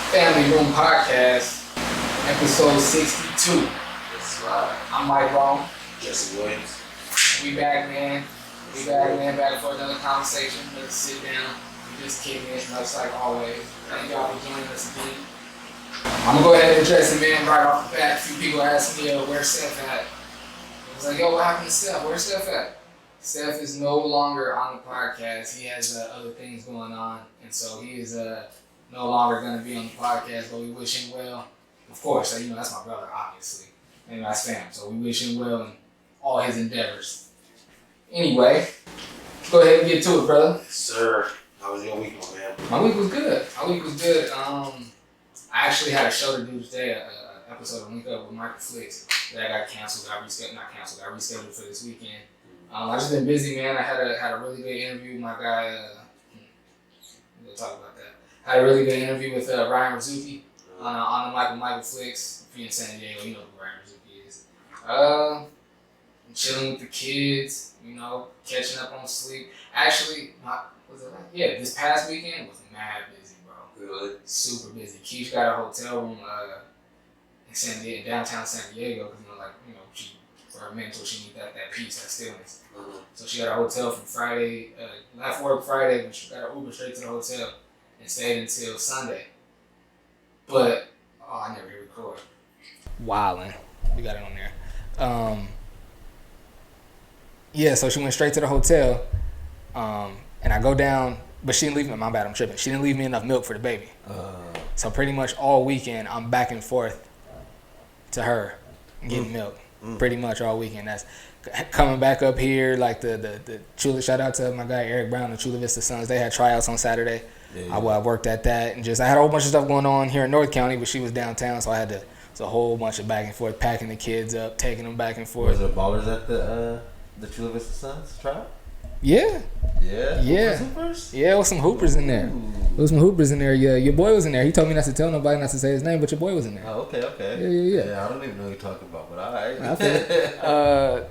Family Room Podcast, episode 62. That's right. I'm Mike Rome. Jesse Williams. We back, man. Back for another conversation. Let's sit down. We just kicking it, much like always. Thank y'all for joining us again. I'm gonna go ahead and address it, man, right off the bat. A few people asked me, where's Steph at? I was like, yo, what happened to Steph? Where's Steph at? Steph is no longer on the podcast. He has other things going on, and so he is no longer going to be on the podcast, but we wish him well. Of course, that's my brother, obviously, and that's fam, so we wish him well in all his endeavors. Anyway, go ahead and get to it, brother. Sir, how was your week, my man? My week was good. I actually had a show to do today, an episode of Link Up with Michael Flicks that got canceled. Got rescheduled for this weekend. I've just been busy, man. I had a really good interview with my guy. We'll talk about that. Had a really good interview with Ryan Rizuki on the Michael Flicks. If you're in San Diego, you know who Ryan Rizuki is. I'm chilling with the kids, catching up on sleep. Actually, this past weekend was mad busy, bro. Good. Super busy. Keish got a hotel room in downtown San Diego because she, for her mental, she needs that peace, that stillness. Mm-hmm. So she got a hotel from Friday, left work Friday, but she got her Uber straight to the hotel and stayed until Sunday. But, I never hit record. Wildin'. We got it on there. So she went straight to the hotel, and I go down, but she didn't leave me, my bad, I'm tripping. She didn't leave me enough milk for the baby. So pretty much all weekend, I'm back and forth to her getting milk. Pretty much all weekend. That's coming back up here, like the Chula. Shout out to my guy Eric Brown, the Chula Vista Sons. They had tryouts on Saturday. Yeah. I worked at that, and I had a whole bunch of stuff going on here in North County, but she was downtown, so I had to. It's a whole bunch of back and forth, packing the kids up, taking them back and forth. Was there ballers at the Chula Vista Sons tryout? Yeah. Hoopers? Yeah, there was some hoopers in there. Yeah, your boy was in there. He told me not to tell nobody, not to say his name, but your boy was in there. Oh, okay. Yeah. Yeah, I don't even know what you're talking about, but all right. I feel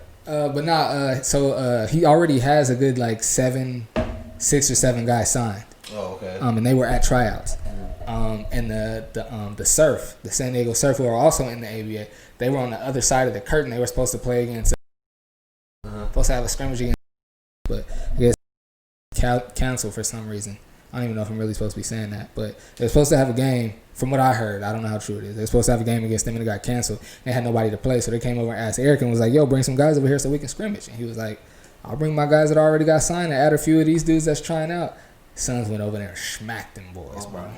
so he already has a good 6 or 7 guys signed. Oh, okay. And they were at tryouts. And the Surf, the San Diego Surf, who are also in the ABA, they were on the other side of the curtain. They were supposed to play against, supposed to have a scrimmage against, but I guess canceled for some reason. I don't even know if I'm really supposed to be saying that, but they were supposed to have a game. From what I heard, I don't know how true it is. They were supposed to have a game against them and it got canceled. They had nobody to play, so they came over and asked Eric and was like, "Yo, bring some guys over here so we can scrimmage." And he was like, "I'll bring my guys that already got signed and add a few of these dudes that's trying out." Sons went over there and smacked them boys, bro.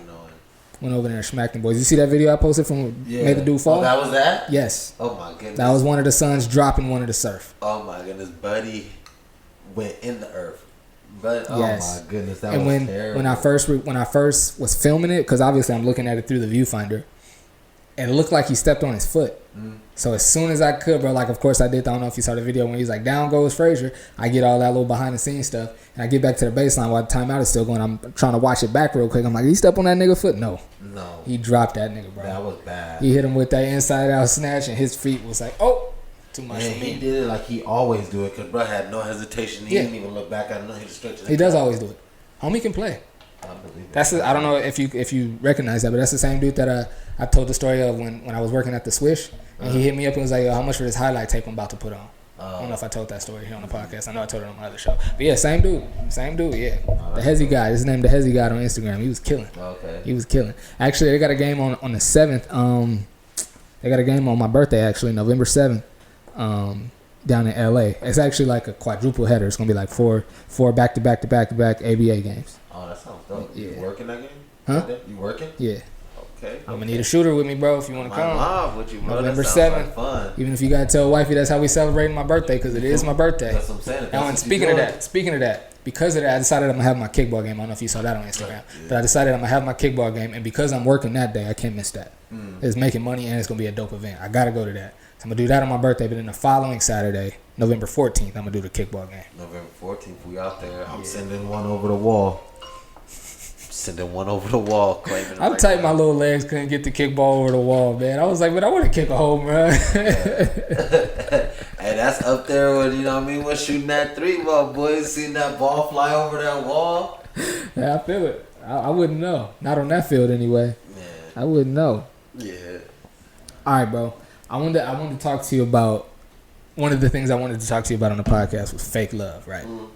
Went over there and smacked them boys. You see that video I posted from made the dude fall? Oh, that was that? Yes. Oh my goodness. That was one of the Sons dropping one of the Surf. Oh my goodness, buddy went in the earth. But yes. Oh my goodness, that was terrible. When I first was filming it, because obviously I'm looking at it through the viewfinder, and it looked like he stepped on his foot. So as soon as I could, bro, of course I did. I don't know if you saw the video when he's like, "Down goes Frazier." I get all that little behind the scenes stuff, and I get back to the baseline while the timeout is still going. I'm trying to watch it back real quick. I'm like, "He stepped on that nigga foot?" No. He dropped that nigga, bro. That was bad. He hit him with that inside out snatch, and his feet was like, "Oh." Too much for me. He did it like he always do it, because bro had no hesitation. He didn't even look back at him. He just stretched. He does always do it. Homie can play. I believe that. I don't know if you recognize that, but that's the same dude that I told the story of when I was working at the Swish, and he hit me up and was like, "Yo, how much for this highlight tape I'm about to put on?" I don't know if I told that story here on the podcast. I know I told it on my other show. But yeah, same dude. Yeah. The Hezzy guy. His name the Hezzy guy on Instagram. He was killing. Okay. He was killing. Actually, they got a game on the 7th. They got a game on my birthday, actually, November 7th. Down in LA. It's actually like a quadruple header. It's gonna be like four back-to-back ABA games. Oh, that sounds dope. Yeah. You working that game? Huh? You working? Yeah. Okay. I'm gonna need a shooter with me, bro, if you want to come. Mom with you, bro. November that 7th. like fun. Even if you gotta tell wifey that's how we celebrating my birthday, because it is my birthday. That's what I'm saying. Now, and speaking of that, because of that, I decided I'm gonna have my kickball game. I don't know if you saw that on Instagram, but I decided I'm gonna have my kickball game, and because I'm working that day, I can't miss that. It's making money and it's gonna be a dope event. I gotta go to that. So I'm gonna do that on my birthday, but then the following Saturday, November 14th, I'm gonna do the kickball game. November 14th, we out there. I'm sending one over the wall. Claiming I'm tight. My little legs couldn't get the kickball over the wall, man. I was like, but I want to kick a home run. Hey, that's up there with, you know what I mean, we're shooting that 3-ball, boys. Seeing that ball fly over that wall. Yeah, I feel it. I wouldn't know. Not on that field anyway. Man. I wouldn't know. Yeah. All right, bro. I wanted to talk to you about one of the things I wanted to talk to you about on the podcast was fake love, right? All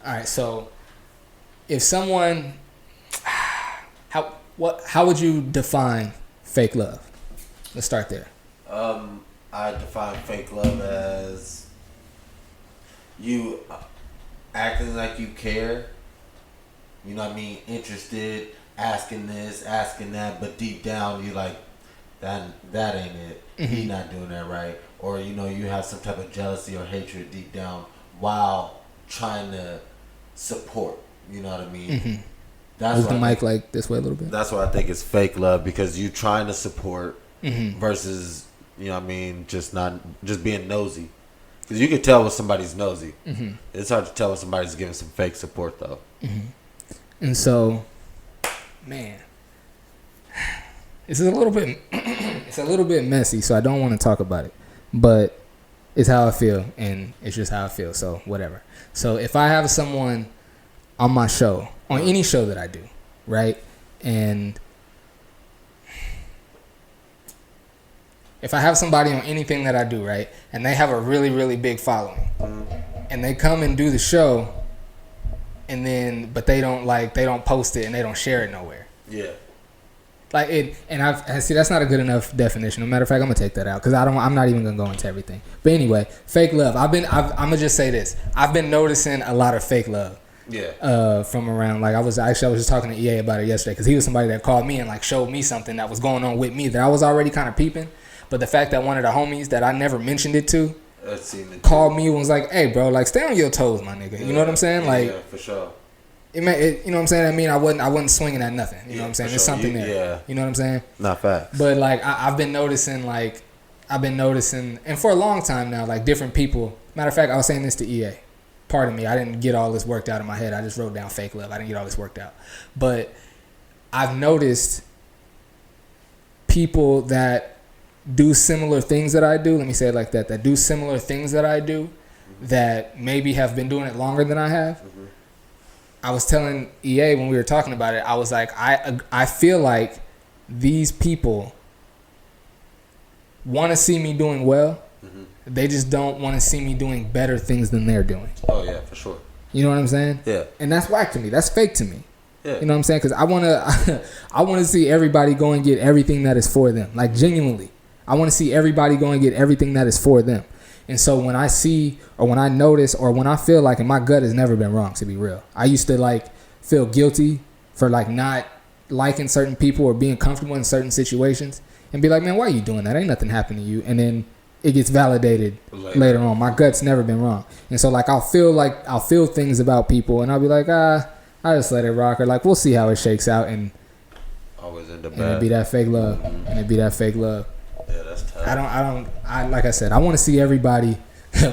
right, so if someone, how would you define fake love? Let's start there. I define fake love as you acting like you care. You know what I mean? Interested, asking this, asking that, but deep down you like that ain't it. Mm-hmm. He not doing that right. Or you know you have some type of jealousy or hatred deep down while trying to support. You know what I mean? Mm-hmm. That's Move the mic like this way a little bit. That's what I think is fake love, because you trying to support versus, you know what I mean, just being nosy. Because you can tell when somebody's nosy. Mm-hmm. It's hard to tell when somebody's giving some fake support though. Mm-hmm. And so, man, it's a little bit messy, so I don't want to talk about it. But it's how I feel, and it's just how I feel. So whatever. So if I have someone on my show, on any show that I do, right, and if I have somebody on anything that I do, right, and they have a really, really big following, and they come and do the show, and then but they don't post it and they don't share it nowhere. Yeah. Like it, and I see that's not a good enough definition. No matter of fact, I'm gonna take that out because I'm not even gonna go into everything. But anyway, fake love. I'm gonna just say this. I've been noticing a lot of fake love. Yeah. From around, like I was just talking to EA about it yesterday because he was somebody that called me and like showed me something that was going on with me that I was already kind of peeping. But the fact that one of the homies that I never mentioned it to called me and was like, "Hey, bro, like stay on your toes, my nigga." You know what I'm saying? Like, yeah, for sure. You know what I'm saying? I mean, I wasn't swinging at nothing. You know what I'm saying? There's something there. Yeah. You know what I'm saying? Not facts. But like, I've been noticing, and for a long time now, like different people. Matter of fact, I was saying this to EA. Pardon me, I didn't get all this worked out in my head. I just wrote down fake love. I didn't get all this worked out. But I've noticed people that do similar things that I do. Let me say it like that. That do similar things that I do, that maybe have been doing it longer than I have. Mm-hmm. I was telling EA when we were talking about it, I was like, I feel like these people want to see me doing well. Mm-hmm. They just don't want to see me doing better things than they're doing. Oh, yeah, for sure. You know what I'm saying? Yeah. And that's whack to me. That's fake to me. Yeah. You know what I'm saying? Because I want to see everybody go and get everything that is for them. Like, genuinely. I want to see everybody go and get everything that is for them. And so when I see or when I notice or when I feel like, and my gut has never been wrong, to be real. I used to like feel guilty for like not liking certain people or being comfortable in certain situations and be like, man, why are you doing that? Ain't nothing happened to you. And then it gets validated later on. My gut's never been wrong. And so like I'll feel things about people and I'll be like, I just let it rock, or like we'll see how it shakes out, and always end up and it'd be that fake love. Mm-hmm. And it'd be that fake love. Yeah, that's tough. I like I said, I want to see everybody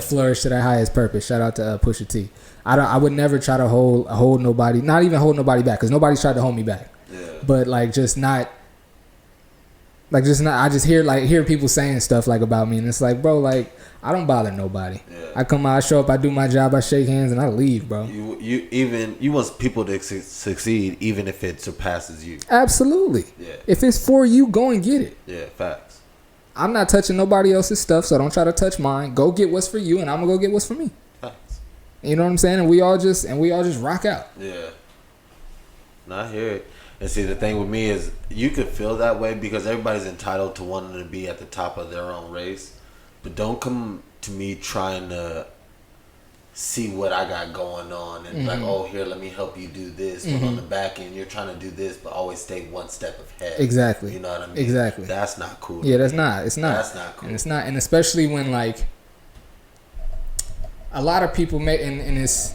flourish to their highest purpose. Shout out to Pusha T. I would never try to hold nobody, not even hold nobody back, because nobody's tried to hold me back. Yeah. But I just hear people saying stuff like about me, and it's like, bro, like I don't bother nobody. Yeah. I come out, I show up, I do my job, I shake hands, and I leave, bro. You want people to succeed even if it surpasses you. Absolutely. Yeah. If it's for you, go and get it. Yeah, facts. I'm not touching nobody else's stuff, so don't try to touch mine. Go get what's for you, and I'm gonna go get what's for me. Facts. You know what I'm saying? And we all just rock out. Yeah. No, I hear it. And see, the thing with me is you could feel that way because everybody's entitled to wanting to be at the top of their own race. But don't come to me trying to see what I got going on and like, oh, here, let me help you do this. But on the back end, you're trying to do this, but always stay one step ahead. Exactly. You know what I mean? Exactly. That's not cool. Yeah, that's not. It's not. That's not cool. And it's not. And especially when like a lot of people make, and it's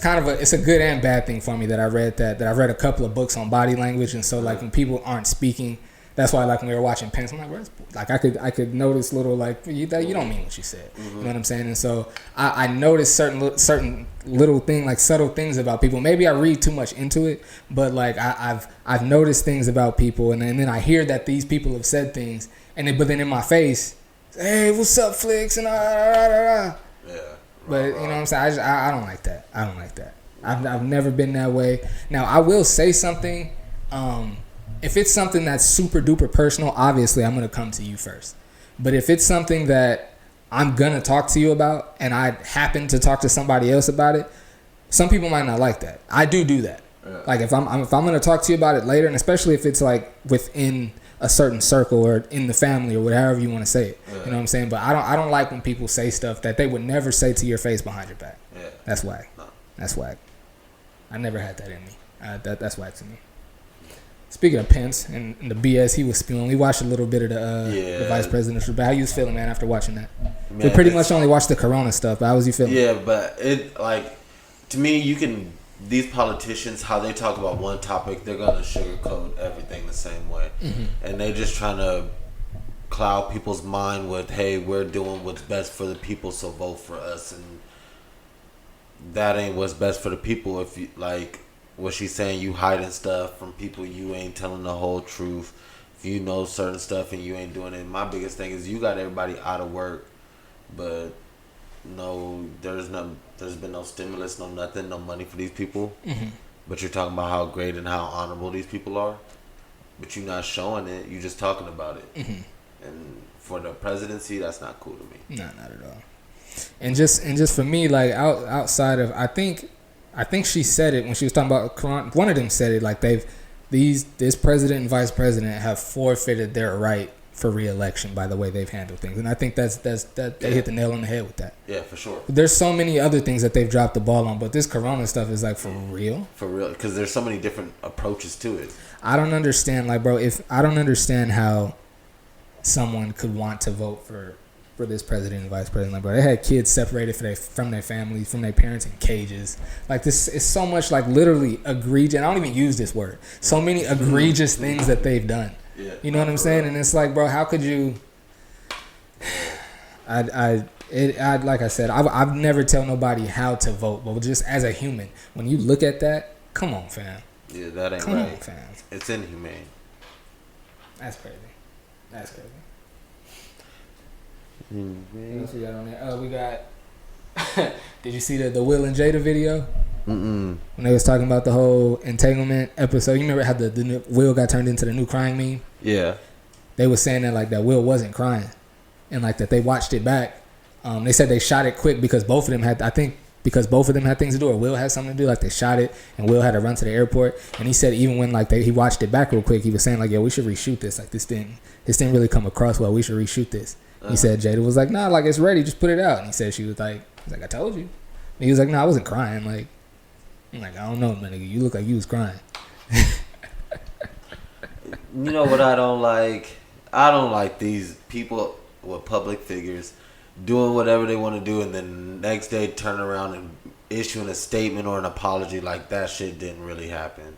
kind of it's a good and bad thing for me that I've read a couple of books on body language, and so like when people aren't speaking, that's why like when we were watching Pence, I'm like, where's, like I could notice little like you don't mean what you said, you know what I'm saying? And so I noticed certain little thing, like subtle things about people. Maybe I read too much into it, but like I've noticed things about people, and then I hear that these people have said things, but then in my face, hey, what's up, Flicks, and Yeah. But you know what I'm saying? I don't like that. I don't like that. I've never been that way. Now I will say something if it's something that's super duper personal, obviously I'm gonna come to you first. But if it's something that I'm gonna talk to you about, and I happen to talk to somebody else about it, some people might not like that. I do that. Yeah. Like if I'm gonna talk to you about it later, and especially if it's like within a certain circle or in the family or whatever you want to say it. Yeah. You know what I'm saying? But I don't like when people say stuff that they would never say to your face behind your back. Yeah. That's whack. No. That's whack. I never had that in me. That's whack to me. Speaking of Pence and the BS he was spewing, we watched a little bit of the vice presidential. But how you was feeling, man, after watching that? Man, we pretty much only watched the Corona stuff. But how was you feeling? Yeah, but it like to me, these politicians, how they talk about one topic, they're gonna sugarcoat everything the same way, and they just trying to cloud people's mind with, "Hey, we're doing what's best for the people, so vote for us," and that ain't what's best for the people. If you like what she's saying, you hiding stuff from people, you ain't telling the whole truth. If you know certain stuff and you ain't doing it, my biggest thing is you got everybody out of work, but no, there's been no stimulus, no nothing, no money for these people. But you're talking about how great and how honorable these people are, but you're not showing it. You're just talking about it. And for the presidency, that's not cool to me. No, not at all. And just for me, like outside of, I think she said it when she was talking about Quran. One of them said it like this president and vice president have forfeited their right for re-election by the way they've handled things, and I think that they hit the nail on the head with that. Yeah, for sure. There's so many other things that they've dropped the ball on, but this Corona stuff is like for real, because there's so many different approaches to it. I don't understand, like, bro. I don't understand how someone could want to vote for this president and vice president. Like, bro, they had kids separated from their families, from their parents in cages. Like, this is so much, like, literally egregious. And I don't even use this word. So many egregious things that they've done. Yeah, you know what I'm saying? And it's like, bro, how could you? I like I said, I've never tell nobody how to vote, but just as a human, when you look at that, come on, fam. Yeah, that ain't right. Come on, fam. It's inhumane. That's crazy. What else we got on there? We got. Did you see the Will and Jada video? When they was talking about the whole entanglement episode, you remember how the Will got turned into the new crying meme? Yeah. They was saying that like that Will wasn't crying, and like that they watched it back. They said they shot it quick because both of them had things to do, or Will had something to do. Like they shot it, and Will had to run to the airport. And he said even when like he watched it back real quick, he was saying like, "Yo, we should reshoot this. Like this didn't really come across well. We should reshoot this." He said Jada was like, "Nah, like it's ready. Just put it out." And he said she was like, "I told you." And he was like, "Nah, I wasn't crying. Like, I'm like, I don't know, man. Nigga, you look like you was crying." You know what I don't like? I don't like these people with public figures doing whatever they want to do, and then the next day turn around and issuing a statement or an apology like that shit didn't really happen.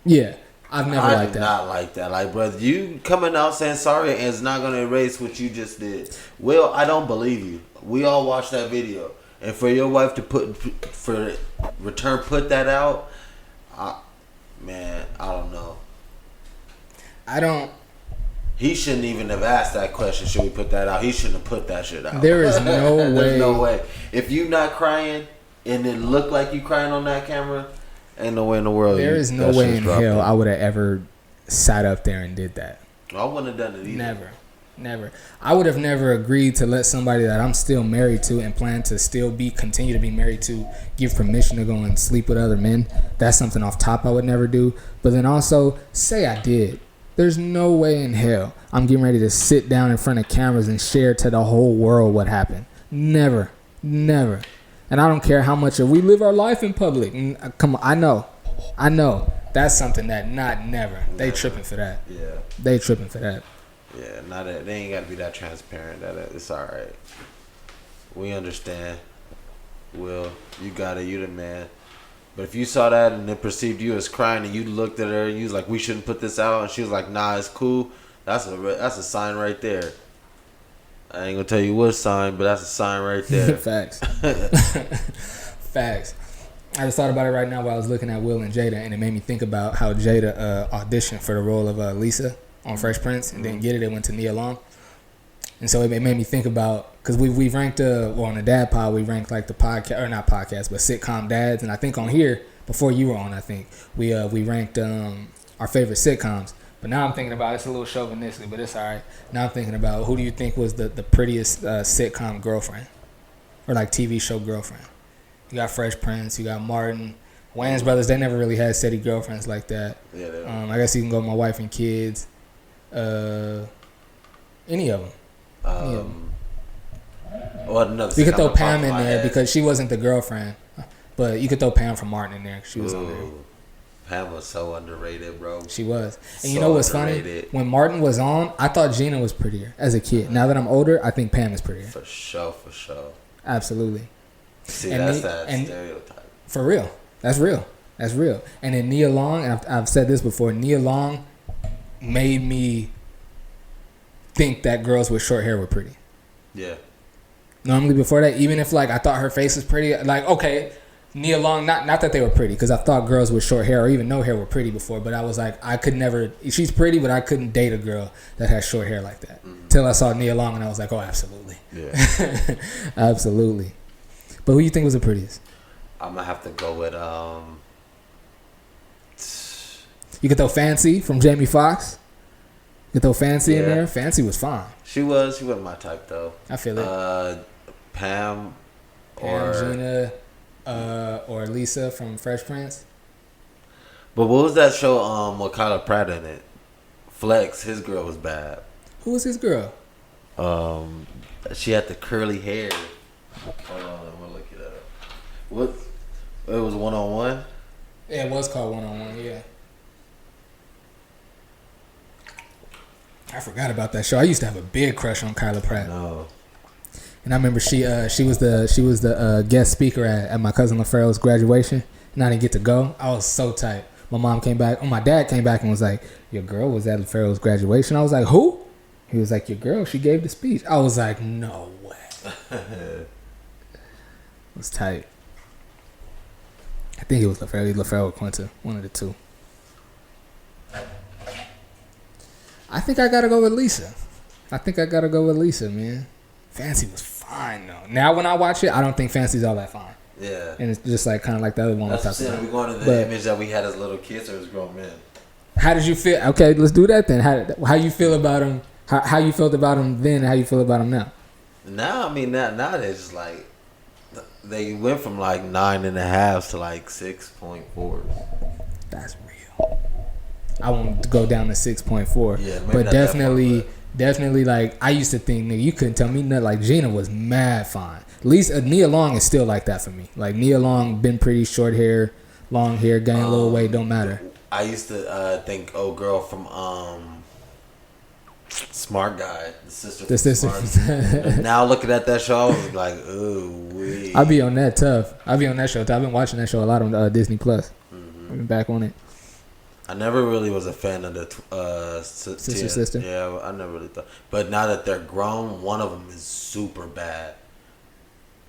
Yeah. I've never liked that. I did not like that. Like, brother, you coming out saying sorry and it's not going to erase what you just did. Will, I don't believe you. We all watched that video. And for your wife to put that out, man, I don't know. He shouldn't even have asked that question. Should we put that out? He shouldn't have put that shit out. There is no way. There's no way. If you not crying and it looked like you crying on that camera, ain't no way in the world. There is no way in hell I would have ever sat up there and did that. I wouldn't have done it either. Never. I would have never agreed to let somebody that I'm still married to and plan to still continue to be married to give permission to go and sleep with other men. That's something off top I would never do. But then also, say I did. There's no way in hell I'm getting ready to sit down in front of cameras and share to the whole world what happened. Never. And I don't care how much we live our life in public. Come on, I know. That's something that never. They tripping for that. Yeah. They tripping for that. Yeah, they ain't got to be that transparent. It's all right. We understand. Will, you got it. You the man. But if you saw that and it perceived you as crying and you looked at her and you was like, we shouldn't put this out, and she was like, nah, it's cool. That's a sign right there. I ain't gonna tell you what sign, but that's a sign right there. Facts. Facts. I just thought about it right now while I was looking at Will and Jada, and it made me think about how Jada auditioned for the role of Lisa on Fresh Prince and didn't get it. It went to Nia Long. And so it made me think about, because we ranked, on the Dad Pod, we ranked like the podcast, or not podcast, but sitcom dads. And I think on here, before you were on, I think, we ranked our favorite sitcoms. But now I'm thinking about, it's a little chauvinistic, but it's all right. Now I'm thinking about, who do you think was the prettiest sitcom girlfriend? Or like TV show girlfriend? You got Fresh Prince, you got Martin. Wayans brothers, they never really had steady girlfriends like that. Yeah, I guess you can go My Wife and Kids. Any of them. You could throw Pam in there because she wasn't the girlfriend. But you could throw Pam from Martin in there. She was on there. Pam was so underrated, bro. She was. And you know what's funny? When Martin was on, I thought Gina was prettier as a kid. Now that I'm older, I think Pam is prettier. For sure. Absolutely. See, that's that stereotype. For real. That's real. And then Nia Long, and I've said this before, Nia Long made me think that girls with short hair were pretty. Yeah. Normally before that, even if like I thought her face was pretty, like, okay, Nia Long, not that they were pretty, because I thought girls with short hair or even no hair were pretty before, but I was like, I could never, she's pretty, but I couldn't date a girl that has short hair like that. Till I saw Nia Long and I was like, oh, absolutely. Yeah. Absolutely. But who you think was the prettiest? I'm going to have to go with, you could throw Fancy from Jamie Foxx. You could throw Fancy in there. Fancy was fine. She wasn't my type, though. I feel it. Pam, or Gina, or Lisa from Fresh Prince. But what was that show with Kyla Pratt in it? Flex, his girl was bad. Who was his girl? She had the curly hair. Hold on, I'm gonna look it up. What? It was 1-on-1? Yeah, it was called 1-on-1, yeah. I forgot about that show. I used to have a big crush on Kyla Pratt. No. And I remember she was the guest speaker at my cousin LaFarrell's graduation, and I didn't get to go. I was so tight. My dad came back and was like, "Your girl was at LaFarrell's graduation." I was like, "Who?" He was like, "Your girl. She gave the speech." I was like, "No way." It was tight. I think it was LaFarrell or Quinta, one of the two. I think I gotta go with Lisa. Man. Fancy was fine though. Now when I watch it, I don't think Fancy's all that fine. Yeah. And it's just like kind of like the other one we talked about. We're going to the image that we had as little kids or as grown men. How did you feel? Okay, let's do that then. How you feel about him? How you felt about him then? And how you feel about him now? Now, I mean, now they're just like, they went from like 9.5 to like 6.4. That's real. I won't go down to 6.4. Yeah, but definitely, like, I used to think, nigga, you couldn't tell me nothing. Like, Gina was mad fine. At least Nia Long is still like that for me. Like, Nia Long been pretty short hair, long hair, gained a little weight, don't matter. I used to think, girl from Smart Guy, the sister. Smart. Now looking at that show, I was like, ooh, wee. I be on that tough. I be on that show. I've been watching that show a lot on Disney Plus. I've been back on it. I never really was a fan of the sister. Yeah, I never really thought. But now that they're grown, one of them is super bad.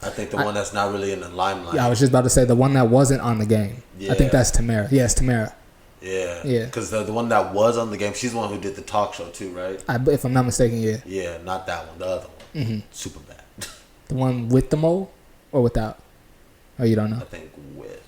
I think the one that's not really in the limelight. Yeah, I was just about to say the one that wasn't on the game. Yeah. I think that's Tamara. Yeah, it's Tamara. Yeah. Yeah. Because the one that was on the game, she's the one who did the talk show too, right? If I'm not mistaken, yeah. Yeah, not that one. The other one. Mm-hmm. Super bad. The one with the mole or without? Oh, you don't know? I think with,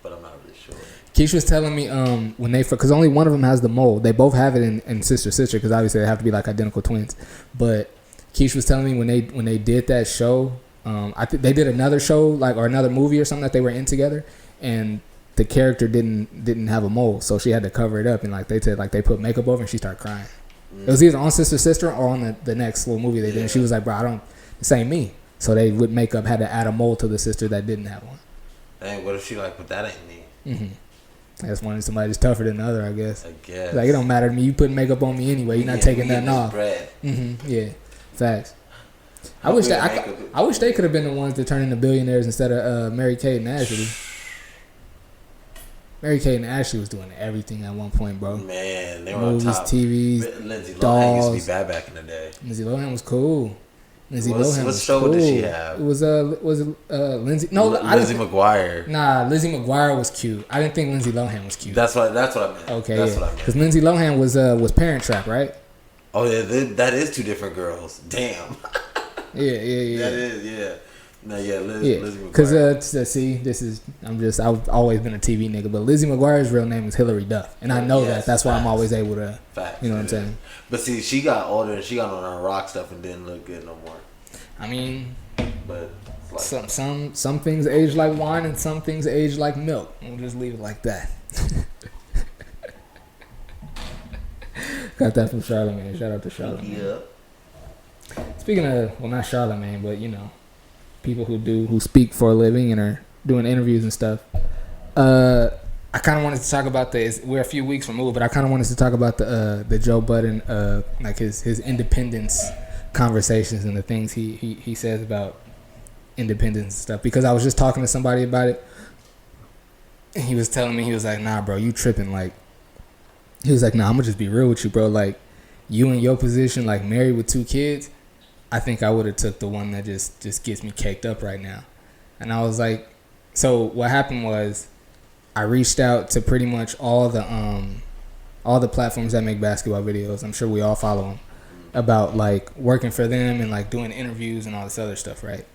but I'm not really sure. Keisha was telling me when because only one of them has the mole. They both have it in sister because obviously they have to be like identical twins. But Keisha was telling me when they did that show, I think they did another show or another movie or something that they were in together, and the character didn't have a mole, so she had to cover it up, and they said they put makeup over and she started crying. It was either on Sister or on the next little movie they did. And she was like, "Bro, this ain't me." So they with makeup had to add a mole to the sister that didn't have one. Dang, what if she but that ain't me? Mm-hmm. I just wanted somebody that's tougher than the other, I guess. It don't matter to me. You putting makeup on me anyway. You're not taking nothing off. Mm-hmm. Yeah, facts. I wish they could have been the ones that turned into billionaires instead of Mary-Kate and Ashley. Mary-Kate and Ashley was doing everything at one point, bro. Man, they were movies, on top. TVs, Lindsay Lohan dolls. used to be bad back in the day. Lindsay Lohan was cool. What show did she have? It was Lindsay. No, Lizzie McGuire. Nah, Lizzie McGuire was cute. I didn't think Lindsay Lohan was cute. That's what I meant. Okay, that's yeah. what I meant. Because Lindsay Lohan was Parent Trap, right? Oh yeah, that is two different girls. Damn. Yeah. That is, yeah. No, yeah, Yeah, Lizzie because McGuire. see, I've always been a TV nigga, but Lizzie McGuire's real name is Hillary Duff, and I know that. That's why I'm always able to, Facts, you know what I'm saying. But see, she got older and she got on her rock stuff and didn't look good no more. I mean, but like some things age like wine and some things age like milk. We'll just leave it like that. Got that from Charlamagne. Shout out to Charlamagne. Yeah. Speaking of, well, not Charlamagne, but you know, people who speak for a living and are doing interviews and stuff. I kind of wanted to talk about we're a few weeks removed, but I kind of wanted to talk about the Joe Budden, like his independence conversations and the things he says about independence and stuff. Because I was just talking to somebody about it, and he was telling me, he was like, "Nah, bro, you tripping?" Like, he was like, "Nah, I'm gonna just be real with you, bro. Like, you in your position, like married with 2 kids, I think I would have took the one that just gets me caked up right now." And I was like, so what happened was, I reached out to pretty much all the platforms that make basketball videos. I'm sure we all follow them, about like working for them and like doing interviews and all this other stuff, right?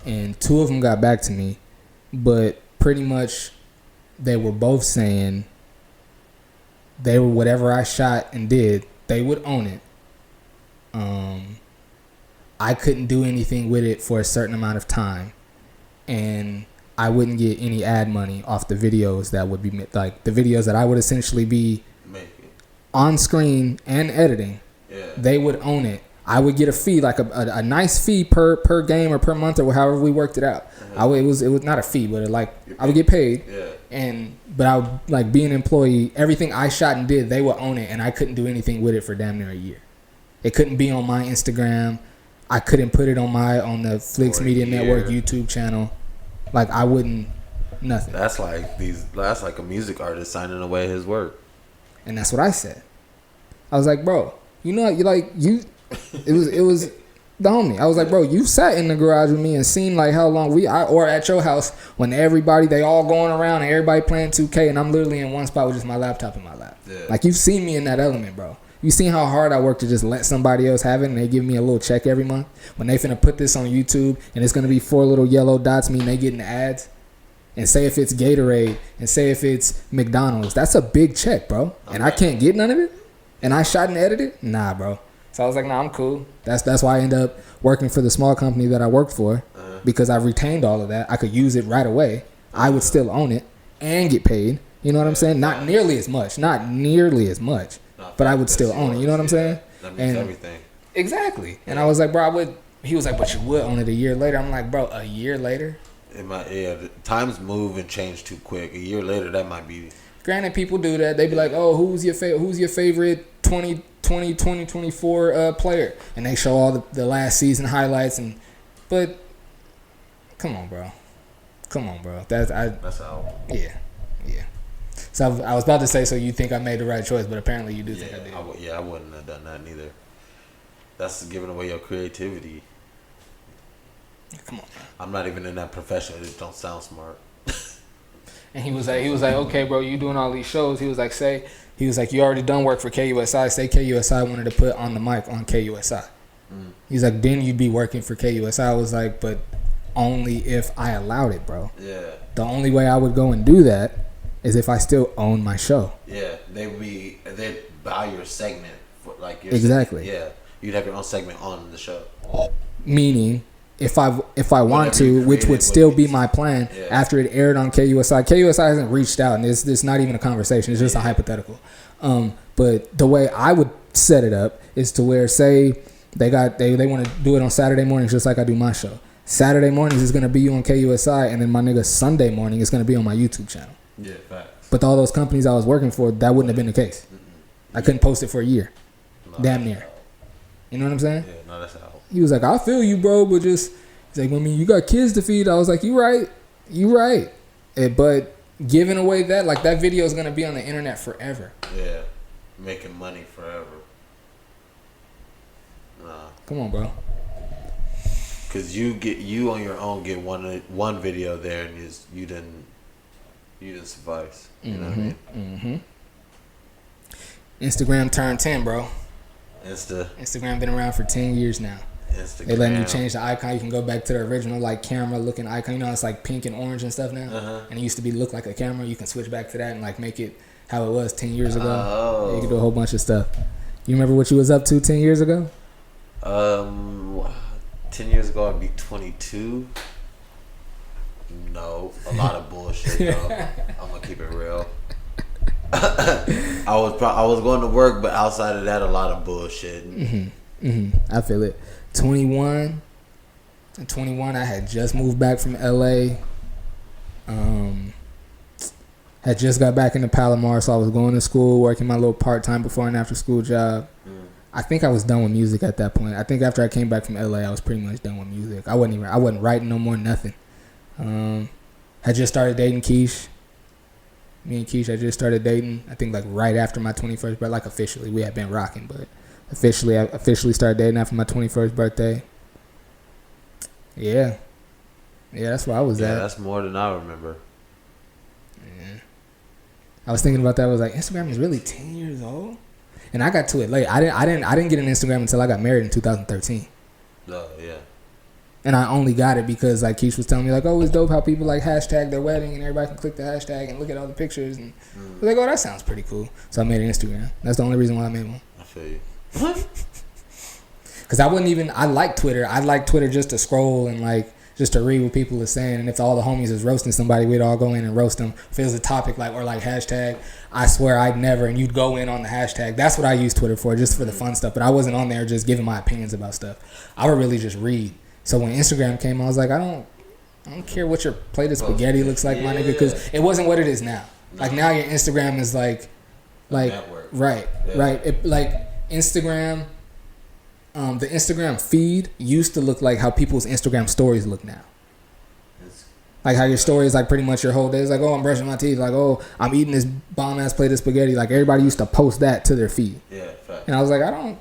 And 2 of them got back to me, but pretty much they were both saying they were, whatever I shot and did, they would own it. I couldn't do anything with it for a certain amount of time, and I wouldn't get any ad money off the videos that would be like the videos that I would essentially be on screen and editing. Yeah. They would own it. I would get a fee, like a nice fee per game or per month or however we worked it out. Mm-hmm. It was not a fee, but I would get paid. Yeah. But I would like be an employee. Everything I shot and did, they would own it, and I couldn't do anything with it for damn near a year. It couldn't be on my Instagram. I couldn't put it on the Flix Media Network YouTube channel. Like, I wouldn't, nothing. That's like a music artist signing away his work. And that's what I said. I was like, bro, you know, it was the homie. I was like, bro, you sat in the garage with me and seen like how long or at your house when they all going around and everybody playing 2K and I'm literally in one spot with just my laptop in my lap. Yeah. Like, you've seen me in that element, bro. You seen how hard I work to just let somebody else have it and they give me a little check every month? When they finna put this on YouTube and it's gonna be 4 little yellow dots, mean they getting the ads? And say if it's Gatorade and say if it's McDonald's, that's a big check, bro. And I can't get none of it? And I shot and edited? Nah, bro. So I was like, nah, I'm cool. That's why I ended up working for the small company that I worked for, because I retained all of that. I could use it right away. I would still own it and get paid. You know what I'm saying? Not nearly as much. But I would still own it. You know what I'm saying? That means everything. Exactly. And I was like, bro, he was like, but you would own it a year later. I'm like, bro, a year later? Times move and change too quick. A year later, that might be. Granted, people do that. They be like, oh, who's your favorite 2024 player? And they show all the last season highlights. But come on, bro. That's out. Yeah. So I was about to say, so you think I made the right choice, but apparently you do think I did. I wouldn't have done that neither. That's giving away your creativity. Come on, man. I'm not even in that profession. It just don't sound smart. And he was like, okay, bro, you doing all these shows. He was like, you already done work for KUSI. Say KUSI wanted to put on the mic on KUSI. He's like, then you'd be working for KUSI. I was like, but only if I allowed it, bro. Yeah. The only way I would go and do that is if I still own my show. Yeah, they'd buy your segment for like your exactly. Segment. Yeah, you'd have your own segment on the show. Meaning, if I want to, which would still be my plan after it aired on KUSI. KUSI hasn't reached out, and it's not even a conversation. It's just a hypothetical. But the way I would set it up is to where, say they want to do it on Saturday mornings, just like I do my show. Saturday mornings is gonna be on KUSI, and then my nigga Sunday morning is gonna be on my YouTube channel. Yeah, facts. But all those companies I was working for, that wouldn't have been the case. I couldn't post it for a year. Damn near. You know what I'm saying? Yeah, no, that's how. He was like, I feel you, bro, but he's like, you got kids to feed. I was like, you right. But giving away that video is going to be on the internet forever. Yeah, making money forever. Nah. Come on, bro. Because you on your own get one video there and you didn't suffice. You know what I mean? Mm-hmm. Instagram turned 10, bro. Instagram been around for 10 years now. Instagram. They letting you change the icon. You can go back to the original like camera looking icon. You know, it's like pink and orange and stuff now. And it used to look like a camera. You can switch back to that and like make it how it was 10 years ago. Yeah, you can do a whole bunch of stuff. You remember what you was up to 10 years ago? 10 years ago I'd be 22. No, a lot of bullshit though. I'm gonna keep it real. I was going to work, but outside of that, a lot of bullshit. I feel it. 21. At 21, I had just moved back from LA. Had just got back into Palomar, so I was going to school, working my little part-time before and after school job. I think I was done with music at that point. I think after I came back from LA, I was pretty much done with music. I wasn't writing no more, nothing. Had just started dating Keish. Me and Keish, I just started dating. I think like right after my 21st birthday, like officially. We had been rocking, but I officially started dating after my 21st birthday. Yeah, that's where I was at. Yeah, that's more than I remember. Yeah. I was thinking about that. I was like, Instagram is really 10 years old, and I got to it late. I didn't get an Instagram until I got married in 2013. Oh yeah. And I only got it because like Keish was telling me like, oh, it's dope how people like hashtag their wedding and everybody can click the hashtag and look at all the pictures and I was like, oh, that sounds pretty cool. So I made an Instagram. That's the only reason why I made one. I feel you. Because I like Twitter. I like Twitter just to scroll and like just to read what people are saying. And if all the homies is roasting somebody, we'd all go in and roast them. If it was a topic like or like hashtag, I swear I'd never. And you'd go in on the hashtag. That's what I use Twitter for, just for the fun stuff. But I wasn't on there just giving my opinions about stuff. I would really just read. So when Instagram came, I was like, I don't care what your plate of spaghetti looks like, my nigga, because it wasn't what it is now. No. Like now your Instagram is like network. Right. It, like Instagram, the Instagram feed used to look like how people's Instagram stories look now. Like how your story is like pretty much your whole day. It's like, oh, I'm brushing my teeth. Like, oh, I'm eating this bomb ass plate of spaghetti. Like everybody used to post that to their feed. Yeah, fact. And I was like, I don't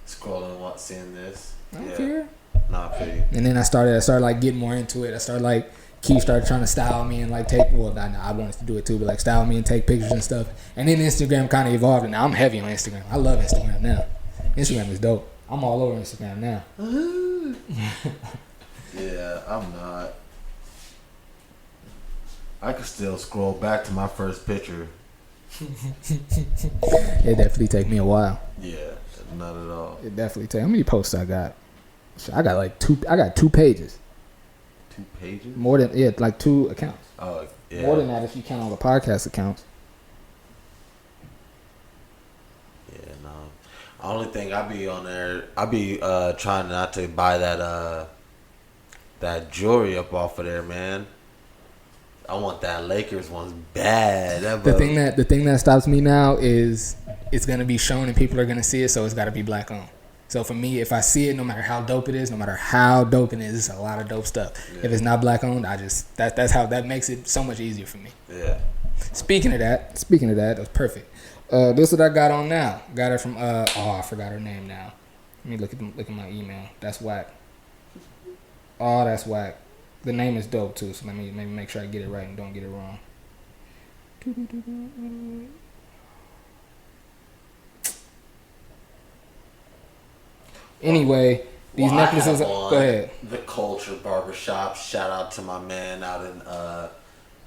scrolling, seeing this. I don't care. Nah, I feel you. And then I started like getting more into it. I started like Keith started trying to style me and like take I wanted to do it too, but like style me and take pictures and stuff. And then Instagram kind of evolved, and now I'm heavy on Instagram. I love Instagram now. Instagram is dope. I'm all over Instagram now. Yeah, I'm not. I could still scroll back to my first picture. It definitely take me a while. Yeah, not at all. It definitely take. How many posts I got? I got like two. I got 2 pages. 2 pages? More than like 2 accounts. Oh yeah. More than that if you count all the podcast accounts. Yeah, no. Only thing I be on there, I be trying not to buy that jewelry up off of there, man. I want that Lakers one's bad. The thing that stops me now is it's gonna be shown and people are gonna see it, so it's gotta be black on. So for me, if I see it, no matter how dope it is, it's a lot of dope stuff. Yeah. If it's not black owned, that's how that makes it so much easier for me. Yeah. Speaking of that, that's perfect. This is what I got on now. Got her from I forgot her name now. Let me look at my email. That's whack. Oh, that's whack. The name is dope too, so let me maybe make sure I get it right and don't get it wrong. Anyway, these necklaces. Go ahead. The Culture Barbershop. Shout out to my man out in, I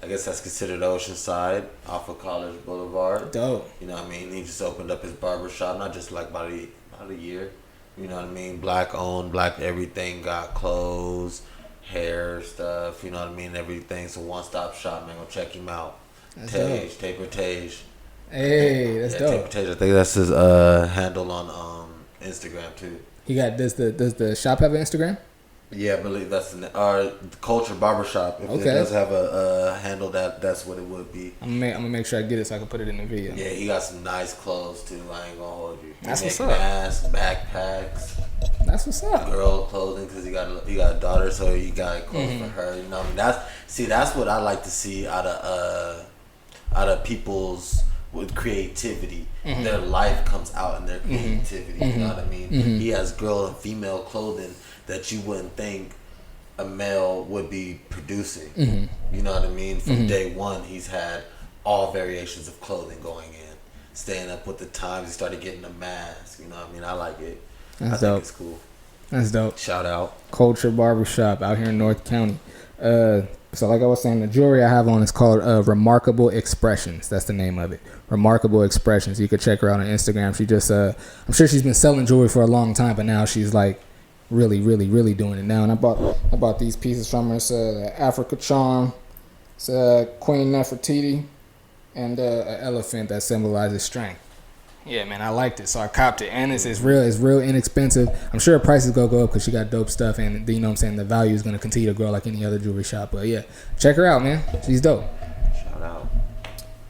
guess that's considered Oceanside, off of College Boulevard. Dope. You know what I mean? He just opened up his barbershop, not just like about a year. You know what I mean? Black owned, black everything. Got clothes, hair stuff. You know what I mean? Everything. So one stop shop, man. Go check him out. That's Taper Tage. Hey, that's dope. Taper Tage. I think that's his handle on Instagram too. He got does the shop have an Instagram? Yeah, I believe that's the Culture Barbershop. If it does have a handle, that's what it would be. I'm gonna make sure I get it so I can put it in the video. Yeah, he got some nice clothes too. I ain't gonna hold you. That's what's up. Masks, backpacks. That's what's up. Girl clothing because he got a daughter, so he got clothes for her. You know, what I mean, that's what I like to see out of people's. With creativity, their life comes out in their creativity. You know what I mean? He has girl and female clothing that you wouldn't think a male would be producing. You know what I mean? From day one, he's had all variations of clothing going in, staying up with the times. He started getting a mask. You know what I mean? I like it. That's I think it's cool. That's dope. Shout out. Culture Barbershop out here in North County. So like I was saying, the jewelry I have on is called Remarkable Expressions. That's the name of it. Remarkable Expressions. You could check her out on Instagram. She just, I'm sure she's been selling jewelry for a long time, but now she's like really doing it now. And I bought these pieces from her. It's the Africa Charm. It's Queen Nefertiti and an elephant that symbolizes strength. Yeah, man, I liked it, so I copped it, and it's real inexpensive. I'm sure the prices go up because she got dope stuff, and you know what I'm saying, the value is gonna continue to grow like any other jewelry shop. But yeah, check her out, man. She's dope. Shout out.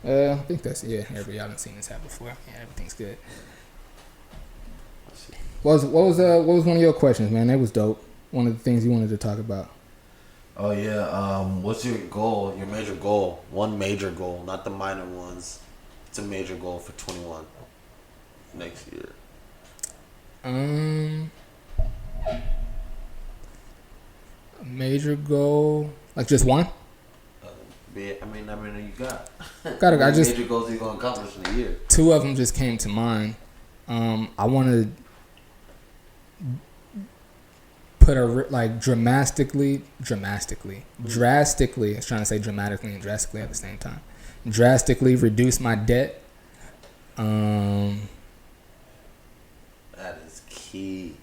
I think that's everybody y'all done seen this hat before. Yeah, everything's good. What was one of your questions, man? That was dope. One of the things you wanted to talk about. Oh yeah. What's your goal? Your major goal? One major goal, not the minor ones. It's a major goal for 21. Next year. Major goal, like just one? You got. I just major goals you gonna accomplish in a year. Two of them just came to mind. I want to put drastically. I was trying to say dramatically and drastically at the same time. Drastically reduce my debt. That is key.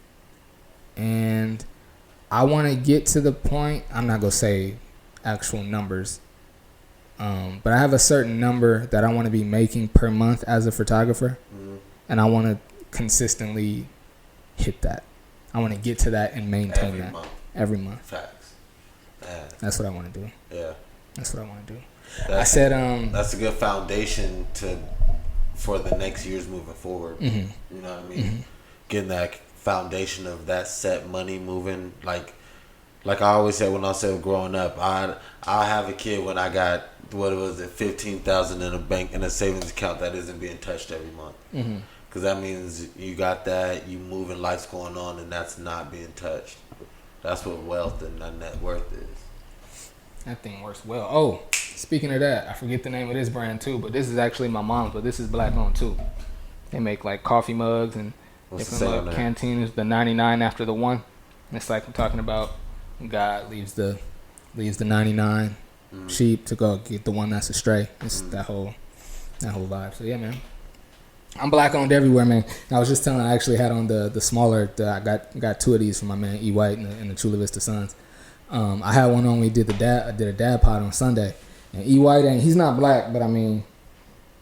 And I want to get to the point, I'm not going to say actual numbers, but I have a certain number that I want to be making per month as a photographer. Mm-hmm. And I want to consistently hit that. I want to get to that and maintain that every month. Facts. That's what I want to do. Yeah. That's what I want to do. That's a good foundation for the next years moving forward. Mm-hmm. You know what I mean? Mm-hmm. Getting that foundation of that set money moving. Like I always said when I said growing up, I have a kid when I got $15,000 in a bank in a savings account that isn't being touched every month. Mm-hmm. Because that means you got that, you moving, life's going on, and that's not being touched. That's what wealth and net worth is. That thing works well. Oh, speaking of that, I forget the name of this brand too, but this is actually my mom's, but this is black owned too. They make like coffee mugs and different like canteens. The 99 after the 1. And it's like I'm talking about God leaves the 99 sheep to go get the one that's astray. It's that whole vibe. So yeah, man. I'm black owned everywhere, man. And I was just telling, I actually had on the smaller. I got 2 of these from my man E White and the Chula Vista Sons. I had one on. I did a dad pod on Sunday, and E White he's not black, but I mean,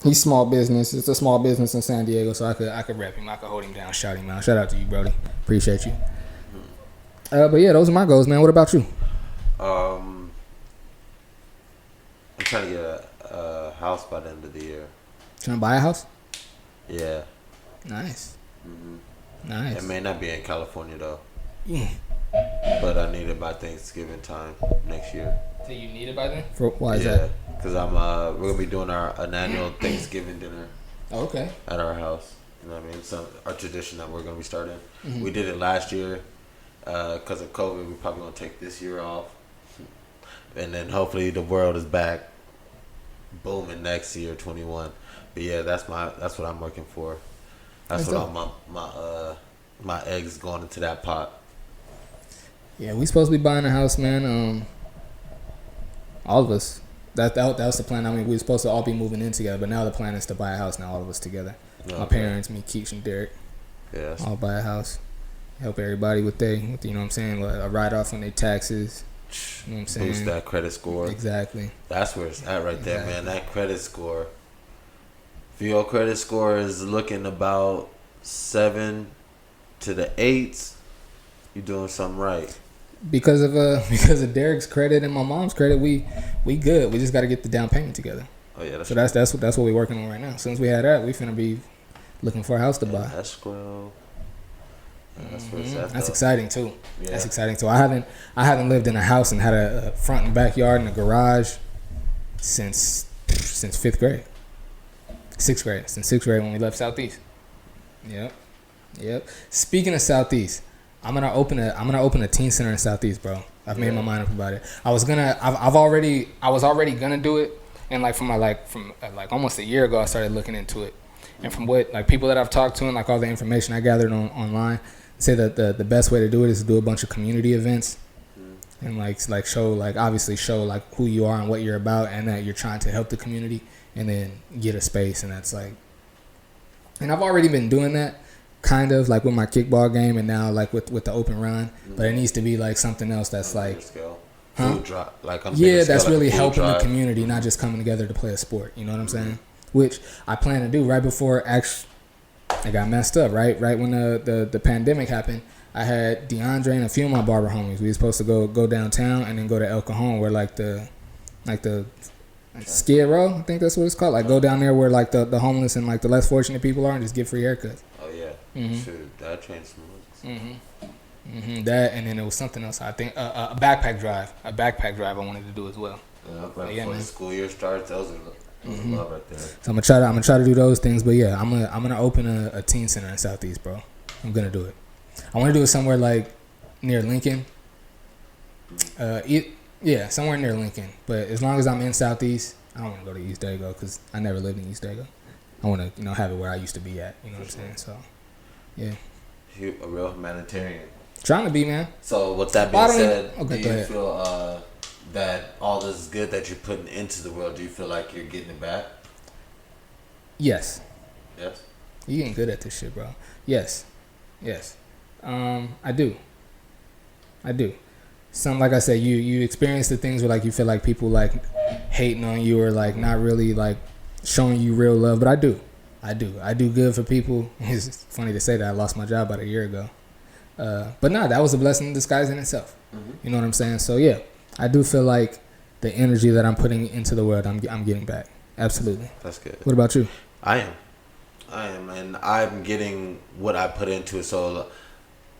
he's small business. It's a small business in San Diego, so I could rep him. I could hold him down, shout him out. Shout out to you, Brody. Appreciate you. But yeah, those are my goals, man. What about you? I'm trying to get a house by the end of the year. Trying to buy a house? Yeah. Nice. Mm-hmm. Nice. It may not be in California though. Yeah. But I need it by Thanksgiving time next year. So you need it by then? Why is that? Because we're gonna be doing an annual Thanksgiving dinner. Oh, okay. At our house. You know what I mean? So our tradition that we're gonna be starting. Mm-hmm. We did it last year. Because of COVID, we're probably gonna take this year off, and then hopefully the world is back booming next year, 21. But yeah, that's what I'm working for. That's what all my eggs going into that pot. Yeah, we supposed to be buying a house, man. All of us. That was the plan. I mean, we were supposed to all be moving in together, but now the plan is to buy a house. Now all of us together. Okay. My parents, me, Keach, and Derek. Yes. All buy a house. Help everybody with you know what I'm saying, a write-off on their taxes. You know what I'm saying? Boost that credit score. Exactly. That's where it's at right there, man. That credit score. If your credit score is looking about 7 to the 8s, you're doing something right. Because of Derek's credit and my mom's credit, we good. We just got to get the down payment together. Oh yeah, that's what we're working on right now. As soon as we had that, we finna be looking for a house to buy. Escrow. That's exciting too. Yeah. That's exciting too. I haven't lived in a house and had a front and backyard and a garage since 5th grade. 6th grade. Since 6th grade when we left Southeast. Yep. Speaking of Southeast, I'm gonna open a teen center in Southeast, bro. I've made my mind up about it. I was already gonna do it, and from almost a year ago I started looking into it. And from what people that I've talked to and all the information I gathered online, say that the best way to do it is to do a bunch of community events. And like show like obviously show like who you are and what you're about and that you're trying to help the community, and then get a space. And that's like, and I've already been doing that kind of like with my kickball game and now like with the open run, but it needs to be like something else that's like food drive, like that's like really helping drive. the community, not just coming together to play a sport. You know what I'm saying? Which I plan to do right before I got messed up. Right when the pandemic happened. I had DeAndre and a few of my barber homies. We were supposed to go downtown and then go to El Cajon, where like the Skid Row, I think that's what it's called. Like go down there where like the homeless and like the less fortunate people are, and just get free haircuts. Oh yeah, shoot, that train's smooth. That, and then there was something else. I think a backpack drive. I wanted to do as well. Right before the school year starts, those are love right there. So I'm gonna try to do those things. But yeah, I'm gonna open a teen center in Southeast, bro. I'm gonna do it. I want to do it somewhere like near Lincoln. Somewhere near Lincoln. But as long as I'm in Southeast, I don't want to go to East Dago because I never lived in East Dago. I want to, have it where I used to be at. You know what I'm saying? So, yeah. You a real humanitarian. Trying to be, man. So with that being said, do you feel that all this good that you're putting into the world, do you feel like you're getting it back? Yes. Yes? You getting good at this shit, bro. Yes. I do. Some, like I said, you experience the things where like you feel like people like hating on you or like not really like showing you real love, but I do good for people. It's funny to say that I lost my job about a year ago, but nah, that was a blessing in disguise in itself. You know what I'm saying? So yeah, I do feel like the energy that I'm putting into the world, I'm getting back. Absolutely. That's good. What about you? I am, and I'm getting what I put into it. So,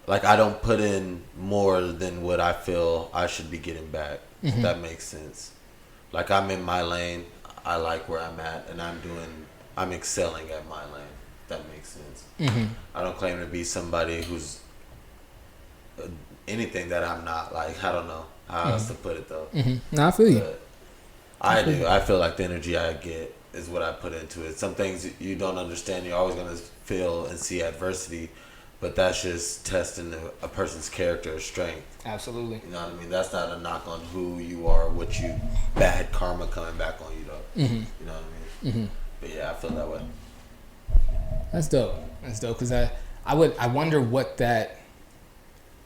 like, I don't put in more than what I feel I should be getting back. If that makes sense. Like, I'm in my lane. I like where I'm at, and I'm excelling at my lane. If that makes sense. I don't claim to be somebody who's anything that I'm not. Like, I don't know how else to put it though. No, I feel you. But I do. I feel like the energy I get is what I put into it. Some things you don't understand, you're always going to feel and see adversity, but that's just testing a person's character or strength. Absolutely. You know what I mean? That's not a knock on who you are, what you, bad karma coming back on you though. You know what I mean? But yeah, I feel that way. That's dope. Because I wonder what that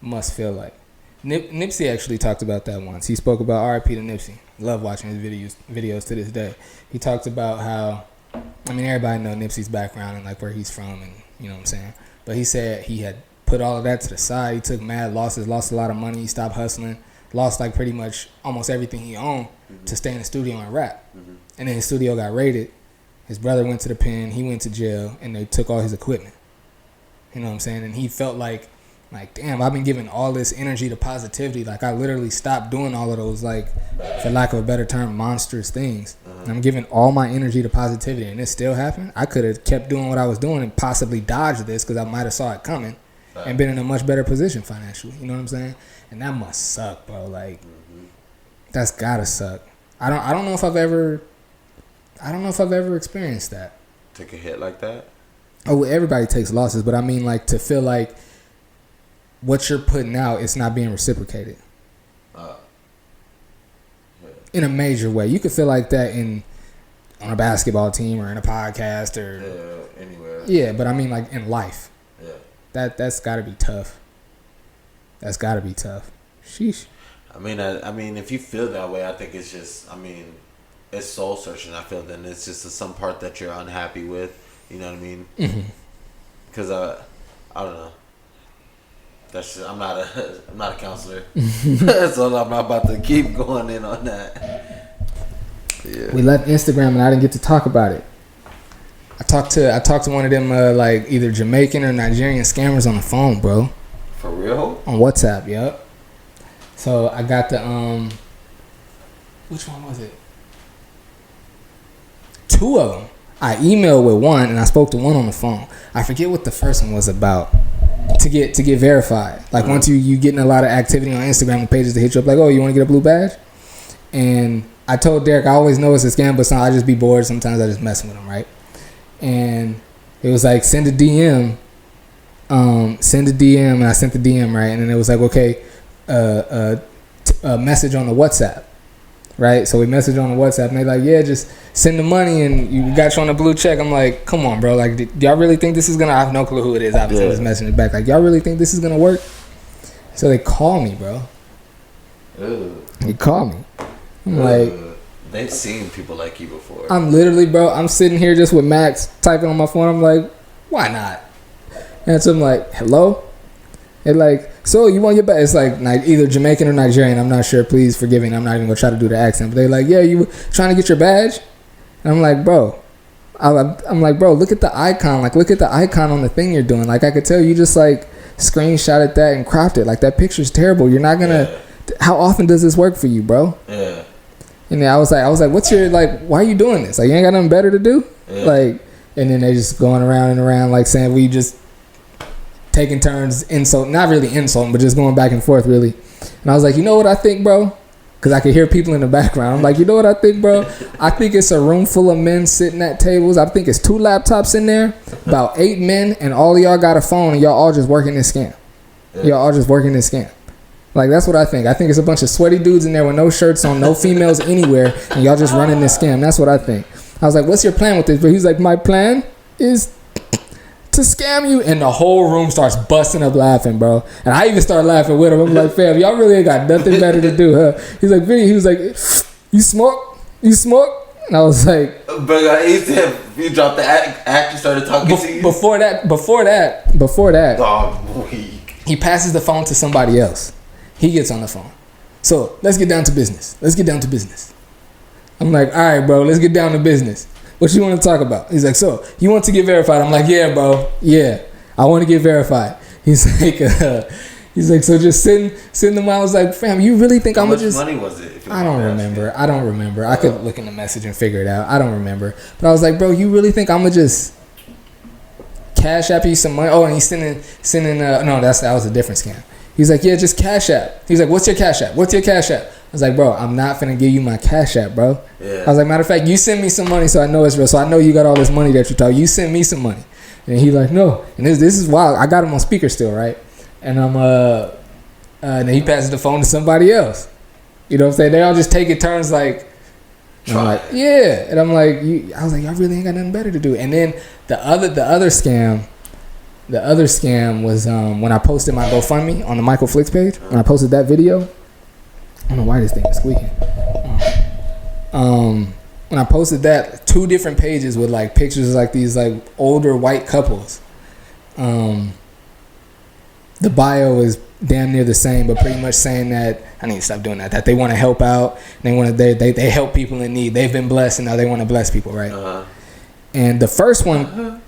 must feel like. Nipsey actually talked about that once. He spoke about R.I.P. to Nipsey. Love watching his videos to this day. He talked about how, everybody know Nipsey's background and like where he's from, and you know what I'm saying. But he said he had put all of that to the side. He took mad losses, lost a lot of money. He stopped hustling, lost like pretty much almost everything he owned to stay in the studio and rap. And then his studio got raided. His brother went to the pen. He went to jail, and they took all his equipment. You know what I'm saying? And he felt like, damn, I've been giving all this energy to positivity. Like, I literally stopped doing all of those, like, for lack of a better term, monstrous things. And I'm giving all my energy to positivity, and it still happened. I could have kept doing what I was doing and possibly dodged this because I might have saw it coming and been in a much better position financially. You know what I'm saying? And that must suck, bro. Like, that's gotta suck. I don't know if I've ever experienced that. Take a hit like that? Oh, well, everybody takes losses, but I mean, like, to feel like what you're putting out, it's not being reciprocated. In a major way. You could feel like that on a basketball team or in a podcast or anywhere. Yeah, but I mean, like, in life. Yeah. That's got to be tough. That's got to be tough. Sheesh. I mean, if you feel that way, I think it's just, it's soul searching. I feel then it's just some part that you're unhappy with. You know what I mean? Because I don't know. That's just, I'm not a counselor, so I'm not about to keep going in on that. Yeah. We left Instagram and I didn't get to talk about it. I talked to one of them like either Jamaican or Nigerian scammers on the phone, bro. For real? On WhatsApp, yep. So I got the which one was it? Two of them. I emailed with one and I spoke to one on the phone. I forget what the first one was about. To get verified. Like once you getting a lot of activity on Instagram and pages to hit you up like, oh, you want to get a blue badge? And I told Derek I always know it's a scam, but I just be bored. Sometimes I just mess with them, right? And it was like send a DM send a DM, and I sent the DM, right? And then it was like, okay, a message on the WhatsApp, right? So we messaged on the WhatsApp, and they're like, yeah, just send the money, and you got you on a blue check. I'm like, come on, bro. Like, do y'all really think this is gonna? I have no clue who it is. Obviously, I was messaging it back. Like, y'all really think this is gonna work? So they call me, bro. They call me. I'm like, they've seen people like you before. I'm literally, bro. I'm sitting here just with Max typing on my phone. I'm like, why not? And so I'm like, hello. They're like, so you want your badge? It's like either Jamaican or Nigerian. I'm not sure. Please forgive me. I'm not even gonna try to do the accent. But they're like, yeah, you trying to get your badge? And I'm like, bro. I'm like, bro, look at the icon. Like, look at the icon on the thing you're doing. Like, I could tell you just like screenshotted that and cropped it. Like, that picture's terrible. You're not gonna. Yeah. How often does this work for you, bro? Yeah. And then I was like, what's your like? Why are you doing this? Like, you ain't got nothing better to do? Yeah. Like, and then they just going around and around like saying we just taking turns not really insulting, but just going back and forth really. And I was like, you know what I think, bro? Because I could hear people in the background. I'm like, you know what I think, bro? I think it's a room full of men sitting at tables. I think it's 2 laptops in there, about 8 men, and all of y'all got a phone, and y'all all just working this scam. Yeah. Y'all all just working this scam. Like, that's what I think. I think it's a bunch of sweaty dudes in there with no shirts on, no females anywhere, and y'all just running this scam. That's what I think. I was like, what's your plan with this? But he's like, my plan is to scam you. And the whole room starts busting up laughing, bro. And I even start laughing with him. I'm like, fam, y'all really ain't got nothing better to do, huh? He's like, Vinny, he was like, you smoke? You smoke? And I was like, but you dropped the act, you started talking to you? Before that, oh, he passes the phone to somebody else. He gets on the phone. So let's get down to business. I'm like, all right, bro, let's get down to business. What you want to talk about? He's like, so you want to get verified? I'm like, yeah, bro. Yeah, I want to get verified. He's like, so just send them. I was like, fam, you really think I'm gonna just? How much money was it? I don't remember. I could look in the message and figure it out. I don't remember. But I was like, bro, you really think I'm gonna just Cash App you some money? Oh, and he's sending. No, that was a different scam. He's like, yeah, just Cash App. He's like, what's your Cash App? I was like, bro, I'm not finna give you my Cash App, bro. Yeah. I was like, matter of fact, you send me some money so I know it's real. So I know you got all this money that you talk. You send me some money. And he's like, no. And this is wild. I got him on speaker still, right? And and then he passes the phone to somebody else. You know what I'm saying? They all just taking turns like, I'm like, yeah. And I'm like, I was like, y'all really ain't got nothing better to do. And then the other scam was when I posted my GoFundMe on the Michael Flicks page. When I posted that video, I don't know why this thing is squeaking. When I posted that, 2 different pages with like pictures of like these like older white couples. The bio is damn near the same, but pretty much saying that I need to stop doing that. That they want to help out. They help people in need. They've been blessed, and now they want to bless people, right? Uh-huh. And the first one,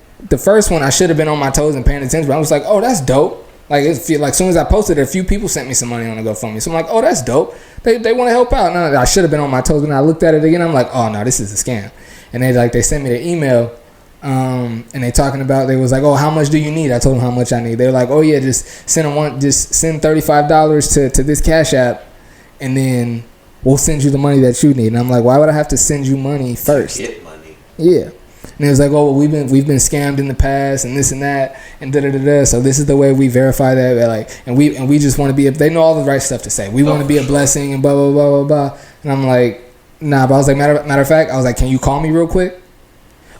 I should have been on my toes and paying attention. But I was like, oh, that's dope. Like, as soon as I posted it, a few people sent me some money on the GoFundMe. So I'm like, oh, that's dope. They want to help out. No, I should have been on my toes. And I looked at it again. I'm like, oh no, this is a scam. And they sent me the email. And they talking about, they was like, oh, how much do you need? I told them how much I need. They were like, oh yeah, just send $35 to this Cash App, and then we'll send you the money that you need. And I'm like, why would I have to send you money first? Get money. Yeah. And it was like, oh, well, we've been scammed in the past, and this and that, and da da da da. So this is the way we verify that, like, and we just want to be. They know all the right stuff to say. We want to be a blessing and blah blah blah blah blah. And I'm like, nah. But I was like, matter of fact, I was like, can you call me real quick?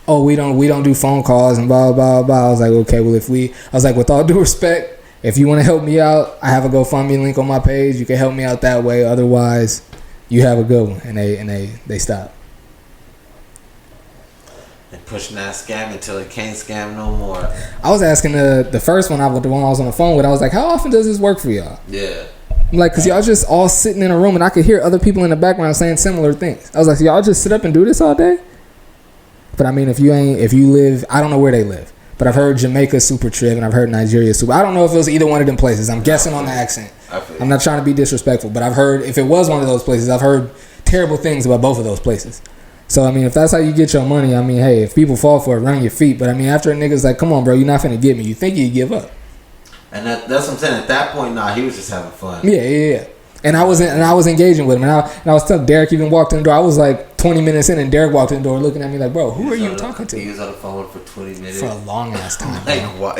Oh, we don't do phone calls and blah blah blah. I was like, okay, well I was like, with all due respect, if you want to help me out, I have a GoFundMe link on my page. You can help me out that way. Otherwise, you have a good one. And they stopped. Pushing that scam until it can't scam no more. I was asking the first one, the one I was on the phone with. I was like, how often does this work for y'all? Yeah. I'm like, cause y'all just all sitting in a room and I could hear other people in the background saying similar things. I was like, so y'all just sit up and do this all day? But I mean, if you live, I don't know where they live, but I've heard Jamaica super trip and I've heard Nigeria super. I don't know if it was either one of them places. I'm guessing on the accent. I'm not trying to be disrespectful, but I've heard, if it was one of those places, I've heard terrible things about both of those places. So, I mean, if that's how you get your money, I mean, hey, if people fall for it, run your feet. But, I mean, after a nigga's like, come on, bro, you're not finna get me. You think you'd give up. And that's what I'm saying. At that point, he was just having fun. Yeah. And I was engaging with him. And I was telling Derek even walked in the door. I was like 20 minutes in, and Derek walked in the door looking at me like, bro, who are you talking to? He was on the phone for 20 minutes. For a long ass time. Like, why?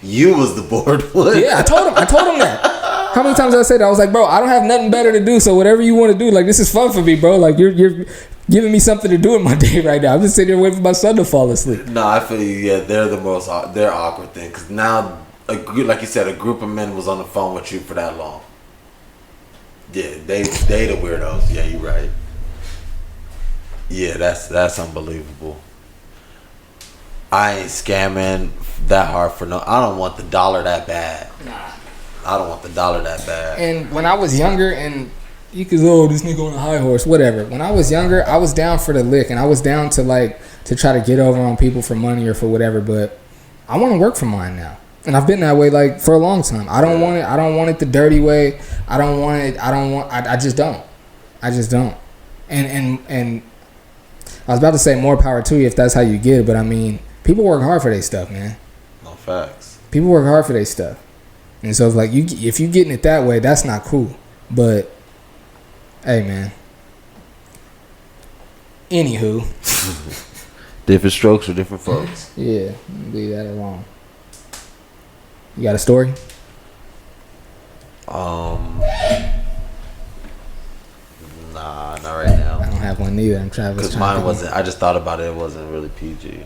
You was the bored one. Yeah, I told him that. How many times did I say that? I was like, bro, I don't have nothing better to do, so whatever you want to do, like, this is fun for me, bro. Like, you're giving me something to do in my day right now. I'm just sitting there waiting for my son to fall asleep. No, I feel you. Yeah, they're awkward thing. Because now, like you said, a group of men was on the phone with you for that long. Yeah, they the weirdos. Yeah, you're right. Yeah, that's unbelievable. I ain't scamming that hard for no. I don't want the dollar that bad. Nah. I don't want the dollar that bad. And when I was younger, and you could, this nigga on a high horse, whatever. When I was younger, I was down for the lick, and I was down to try to get over on people for money or for whatever. But I want to work for mine now, and I've been that way like for a long time. I don't want it. I don't want it the dirty way. I don't want it. I just don't. I just don't. And I was about to say more power to you if that's how you get it, but I mean, people work hard for their stuff, man. No facts. People work hard for their stuff. And so if you getting it that way, that's not cool. But hey, man. Anywho, different strokes for different folks. Yeah, leave that alone. You got a story? Nah, not right now. I don't have one neither. I'm trying. Because mine wasn't. I just thought about it. It wasn't really PG.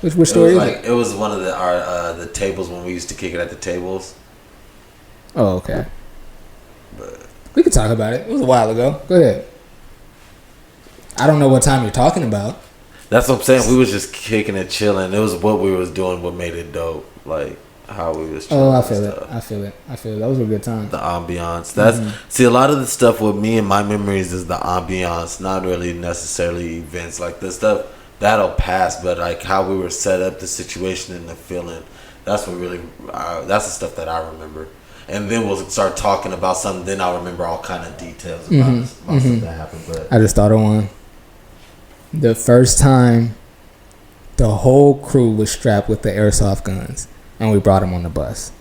Which story is it? It was one of the tables when we used to kick it at the tables. Oh, okay. But we could talk about it. It was a while ago. Go ahead. I don't know what time you're talking about. That's what I'm saying. We was just kicking it, chilling. It was what we was doing, what made it dope. Like how we was chilling. Oh, I feel it. Those were good times. The ambiance. See, a lot of the stuff with me and my memories is the ambiance, not really necessarily events. Like the stuff that'll pass, but like how we were set up, the situation and the feeling. That's what really. That's the stuff that I remember. And then we'll start talking about something. Then I'll remember all kind of details about stuff that happened. But I just thought of one. The first time the whole crew was strapped with the airsoft guns, and we brought them on the bus.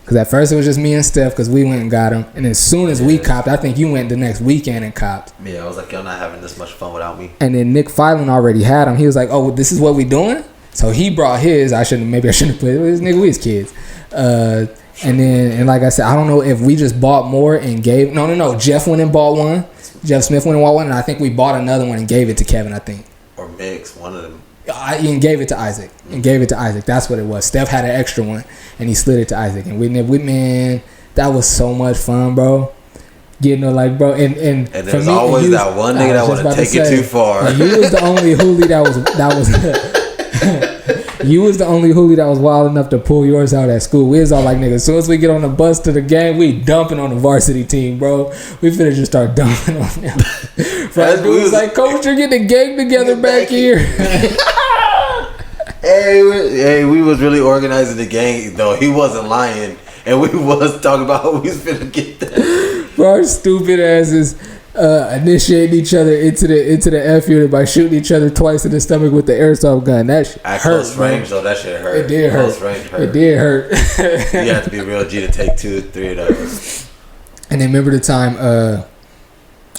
Because at first it was just me and Steph, because we went and got them. And as soon as we copped, I think you went the next weekend and copped. Yeah, I was like, y'all not having this much fun without me. And then Nick Filan already had them. He was like, oh, this is what we doing? So he brought his. Maybe I shouldn't have put it. This nigga, we was kids. And like I said, I don't know if we just bought more and gave. No. Jeff went and bought one. Jeff Smith went and bought one, and I think we bought another one and gave it to Kevin, I think. Or Mix, one of them. And gave it to Isaac. That's what it was. Steph had an extra one, and he slid it to Isaac. And we man, that was so much fun, bro. Getting bro. And there's always that one nigga that want to take it too far. You was the only hoolie that was. You was the only hoolie that was wild enough to pull yours out at school. We was all like, nigga, as soon as we get on the bus to the game, we dumping on the varsity team, bro. We finna just start dumping on them. Dude was like, Coach, you're getting the gang together back here. Hey, we was really organizing the gang, though. He wasn't lying. And we was talking about how we was finna get that. Bro, our stupid asses initiating each other into the F unit by shooting each other twice in the stomach with the airsoft gun. That shit at hurt, close range, though, that shit hurt. It did hurt. Close range hurt. It did hurt. You have to be real G to take 2 or 3 of those. And then remember the time,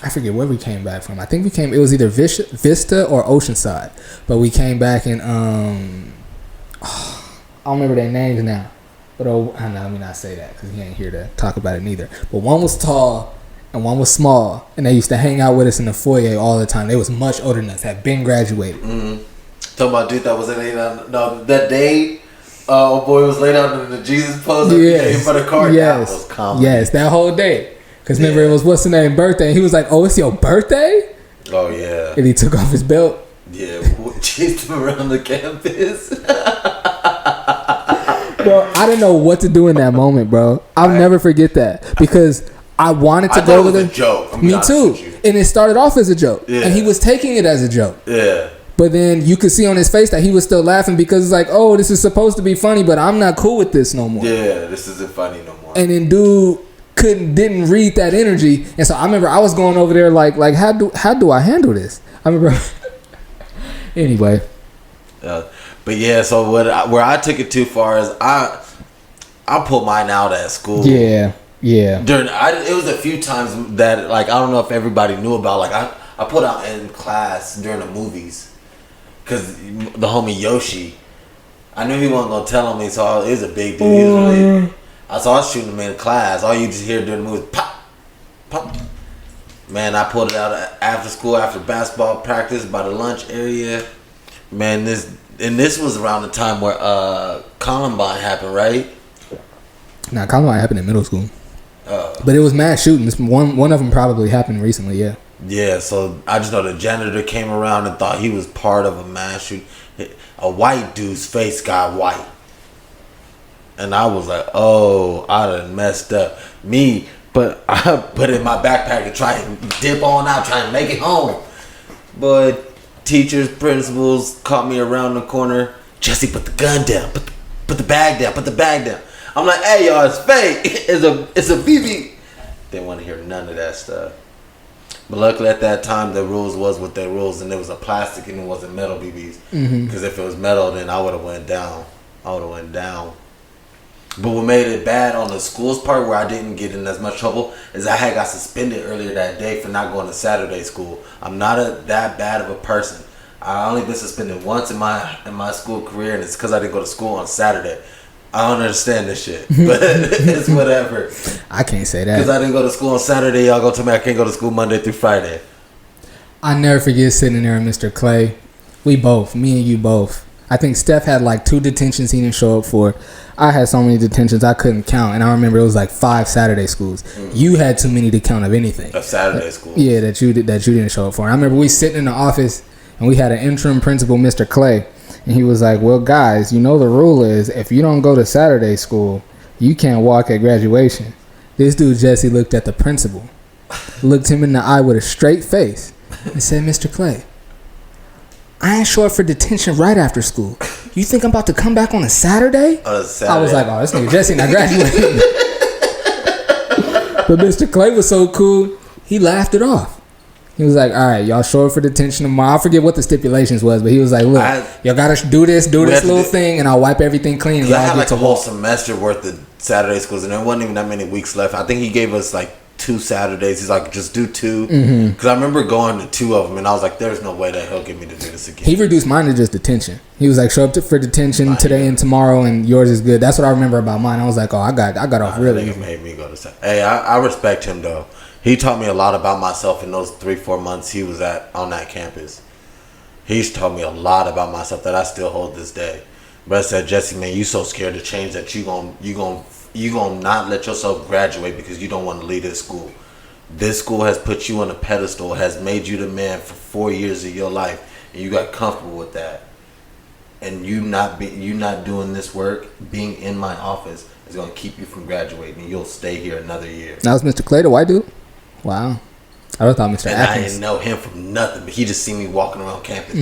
I forget where we came back from. I think it was either Vista or Oceanside. But we came back and, I don't remember their names now. But let me not say that because he ain't here to talk about it neither. But one was tall and one was small, and they used to hang out with us in the foyer all the time. They was much older than us, had been graduated. Mm-hmm. Talking about dude that was that day, boy was laid out in the Jesus pose in front of the car. Yes, that was comedy. Yes, that whole day. Because remember, it was what's the name birthday, and he was like, "Oh, it's your birthday." Oh yeah. And he took off his belt. Yeah, chased him around the campus. Bro, I didn't know what to do in that moment, bro. I'll never forget that because I wanted to go with it. A joke. Me too. And it started off as a joke. Yeah. And he was taking it as a joke. Yeah. But then you could see on his face that he was still laughing because it's like, oh, this is supposed to be funny, but I'm not cool with this no more. Yeah, this isn't funny no more. And then dude didn't read that energy. And so I remember I was going over there like how do I handle this? I remember. Anyway. But yeah, so where I took it too far is I pulled mine out at school. Yeah. Yeah. It was a few times that like I don't know if everybody knew about. Like I put out in class during the movies because the homie Yoshi, I knew he wasn't gonna tell on me, so it was a big deal. He was really, I was shooting him in class. All you just hear during the movie, pop, pop. Man, I pulled it out after school, after basketball practice, by the lunch area. Man, this was around the time where Columbine happened, right? Nah, Columbine happened in middle school. But it was mass shootings. One of them probably happened recently, yeah. Yeah, so I just know the janitor came around and thought he was part of a mass shooting. A white dude's face got white. And I was like, oh, I done messed up. But I put it in my backpack and try and dip on out, trying to make it home. But teachers, principals caught me around the corner. Jesse, put the gun down. Put the bag down. Put the bag down. I'm like, hey, y'all, it's fake. It's a BB. Didn't want to hear none of that stuff. But luckily at that time, the rules was what their rules, and it was a plastic and it wasn't metal BBs. Because if it was metal, then I would have went down. But what made it bad on the school's part, where I didn't get in as much trouble, is I had got suspended earlier that day for not going to Saturday school. I'm not that bad of a person. I only been suspended once in my school career, and it's because I didn't go to school on Saturday. I don't understand this shit, but it's whatever. I can't say that. Because I didn't go to school on Saturday, y'all gonna tell me I can't go to school Monday through Friday. I never forget sitting there with Mr. Clay. Me and you both. I think Steph had like 2 detentions he didn't show up for. I had so many detentions I couldn't count, and I remember it was like 5 Saturday schools. You had too many to count of anything. Of Saturday schools. Yeah, that you didn't show up for. I remember we sitting in the office, and we had an interim principal, Mr. Clay, and he was like, well, guys, you know the rule is if you don't go to Saturday school, you can't walk at graduation. This dude, Jesse, looked at the principal, looked him in the eye with a straight face, and said, Mr. Clay, I ain't short for detention right after school. You think I'm about to come back on a Saturday? On a Saturday. I was like, oh, this nigga Jesse not graduating. But Mr. Clay was so cool, he laughed it off. He was like, all right, y'all short for detention tomorrow. I forget what the stipulations was, but he was like, look, y'all got to do this little thing, and I'll wipe everything clean. I had like a whole semester worth of Saturday schools, and there wasn't even that many weeks left. I think he gave us like 2 Saturdays. He's like, just do 2. Because I remember going to 2 of them, and I was like, there's no way that he'll get me to do this again. He reduced mine to just detention. He was like, show up for detention today and tomorrow, and yours is good. That's what I remember about mine. I was like, oh, I got off really easy. Made me go to Saturday. Hey, I respect him though. He taught me a lot about myself in those 3-4 months he was on that campus. He's taught me a lot about myself that I still hold this day. But I said, Jesse, man, you so scared to change that you gonna not let yourself graduate because you don't want to leave this school. This school has put you on a pedestal, has made you the man for 4 years of your life, and you got comfortable with that. And you not doing this work, being in my office is gonna keep you from graduating, and you'll stay here another year. That was Mr. Clay, the white dude? Wow. I would have thought Mr. And Atkins. I didn't know him from nothing, but he just seen me walking around campus.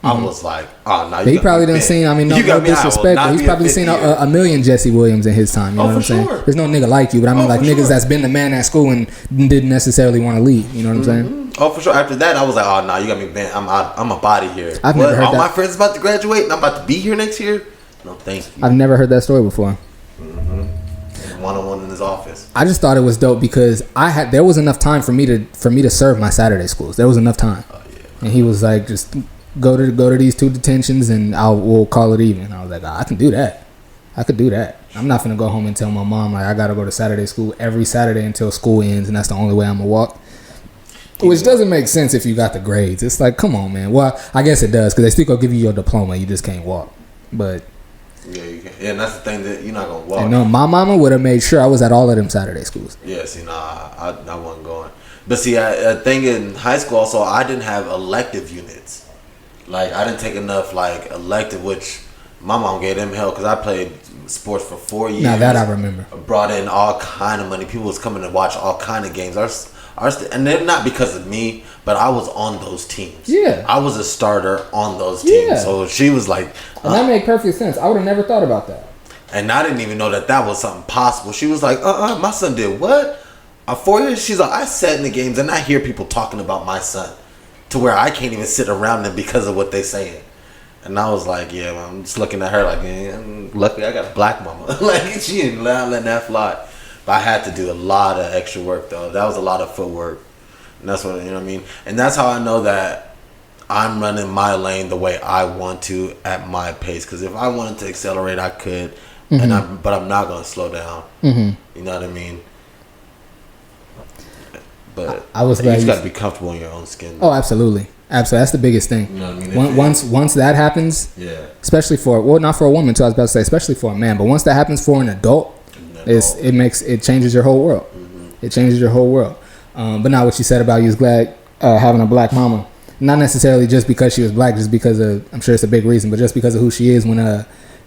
I was like, oh, no. He probably didn't see, no disrespect, but he's probably seen a million Jesse Williams in his time. You know what I'm saying? Sure. There's no nigga like you, but I mean, niggas that's been the man at school and didn't necessarily want to leave. You know what I'm saying? Oh, for sure. After that, I was like, oh, no, you got me bent. I'm a body here. I've never heard all that. my friends about to graduate and I'm about to be here next year? No, thank you. I've never heard that story before. One-on-one in his office. I just thought it was dope because there was enough time for me to serve my Saturday schools. There was enough time. Oh, yeah. And he was like, just go to these 2 detentions and we'll call it even. I was like, I can do that. I could do that. I'm not gonna go home and tell my mom like I gotta go to Saturday school every Saturday until school ends, and that's the only way I'm gonna walk. Which doesn't make sense if you got the grades. It's like, come on, man. Well, I guess it does because they still gonna give you your diploma. You just can't walk. But yeah, you can. Yeah, and that's the thing that you're not gonna walk. And no, my mama would have made sure I was at all of them Saturday schools. Yeah, see, I wasn't going. But see, I think in high school also I didn't have elective units. Like I didn't take enough like elective, which my mom gave them hell because I played sports for 4 years. Now that I remember. Brought in all kind of money. People was coming to watch all kind of games. And they're not because of me, but I was on those teams. Yeah. I was a starter on those teams. Yeah. So she was like... And that made perfect sense. I would have never thought about that. And I didn't even know that was something possible. She was like, my son did what? 4 years? She's like, I sat in the games and I hear people talking about my son to where I can't even sit around them because of what they saying. And I was like, yeah, I'm just looking at her like, luckily I got a black mama. Like, she ain't letting that fly. But I had to do a lot of extra work though. That was a lot of footwork, and that's what, you know what I mean. And that's how I know that I'm running my lane the way I want to at my pace. Because if I wanted to accelerate, I could, but I'm not gonna slow down. You know what I mean? But I was you just got to be comfortable in your own skin. Oh, absolutely. Absolutely. That's the biggest thing. You know what I mean? Once that happens, especially not for a woman too, I was about to say, especially for a man, but once that happens for an adult, it changes your whole world. It changes your whole world. But now what you said about you was glad having a black mama, not necessarily just because she was black, just because of, I'm sure it's a big reason, but just because of who she is. When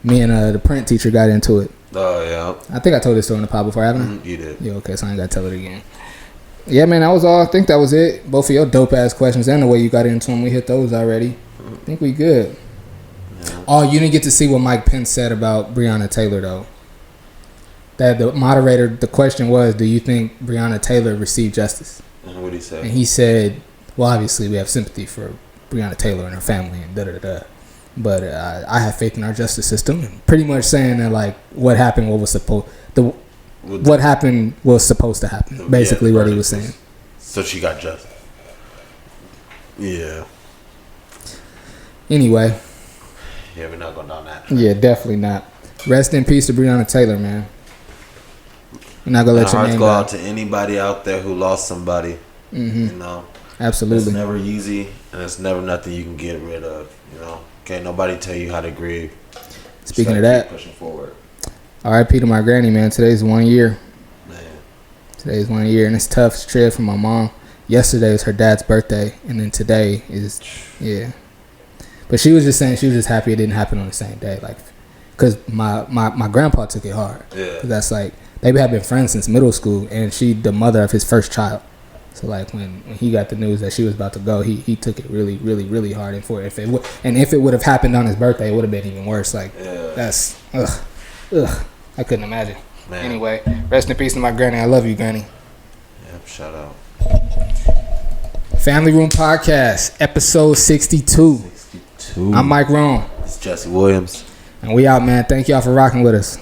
me and the print teacher got into it. Oh yeah. I think I told this story in the pod before, haven't I? You did. Yeah. Okay, so I ain't gotta tell it again. Yeah, man, that was all. I think that was it. Both of your dope ass questions and the way you got into them, we hit those already. I think we good. Yeah. Oh, you didn't get to see what Mike Pence said about Breonna Taylor though. That the moderator, the question was, do you think Breonna Taylor received justice? And what did he say? And he said, well, obviously we have sympathy for Breonna Taylor and her family and da-da-da-da. But I have faith in our justice system. And pretty much saying that, like, what happened was supposed to happen. Basically what he was saying. So she got justice. Yeah. Anyway. Yeah, we're not going down that track. Yeah, definitely not. Rest in peace to Breonna Taylor, man. I'm not gonna let your name go out to anybody out there who lost somebody. You know, absolutely. It's never easy, and it's never nothing you can get rid of. You know, can't nobody tell you how to grieve. Speaking of that, pushing forward. R.I.P. to my granny, man. Today's 1 year. Man, today's 1 year, and it's tough. It's trip from my mom. Yesterday was her dad's birthday, and then today is But she was just saying she was just happy it didn't happen on the same day, like, cause my grandpa took it hard. Yeah, 'cause that's like. They have been friends since middle school, and she the mother of his first child. So like when he got the news that she was about to go, he took it really, really, really hard. And if it would have happened on his birthday, it would have been even worse. Like that's I couldn't imagine. Man. Anyway, rest in peace to my granny. I love you, granny. Yep, shout out. Family Room Podcast, episode 62. I'm Mike Rome. It's Jesse Williams, and we out, man. Thank y'all for rocking with us.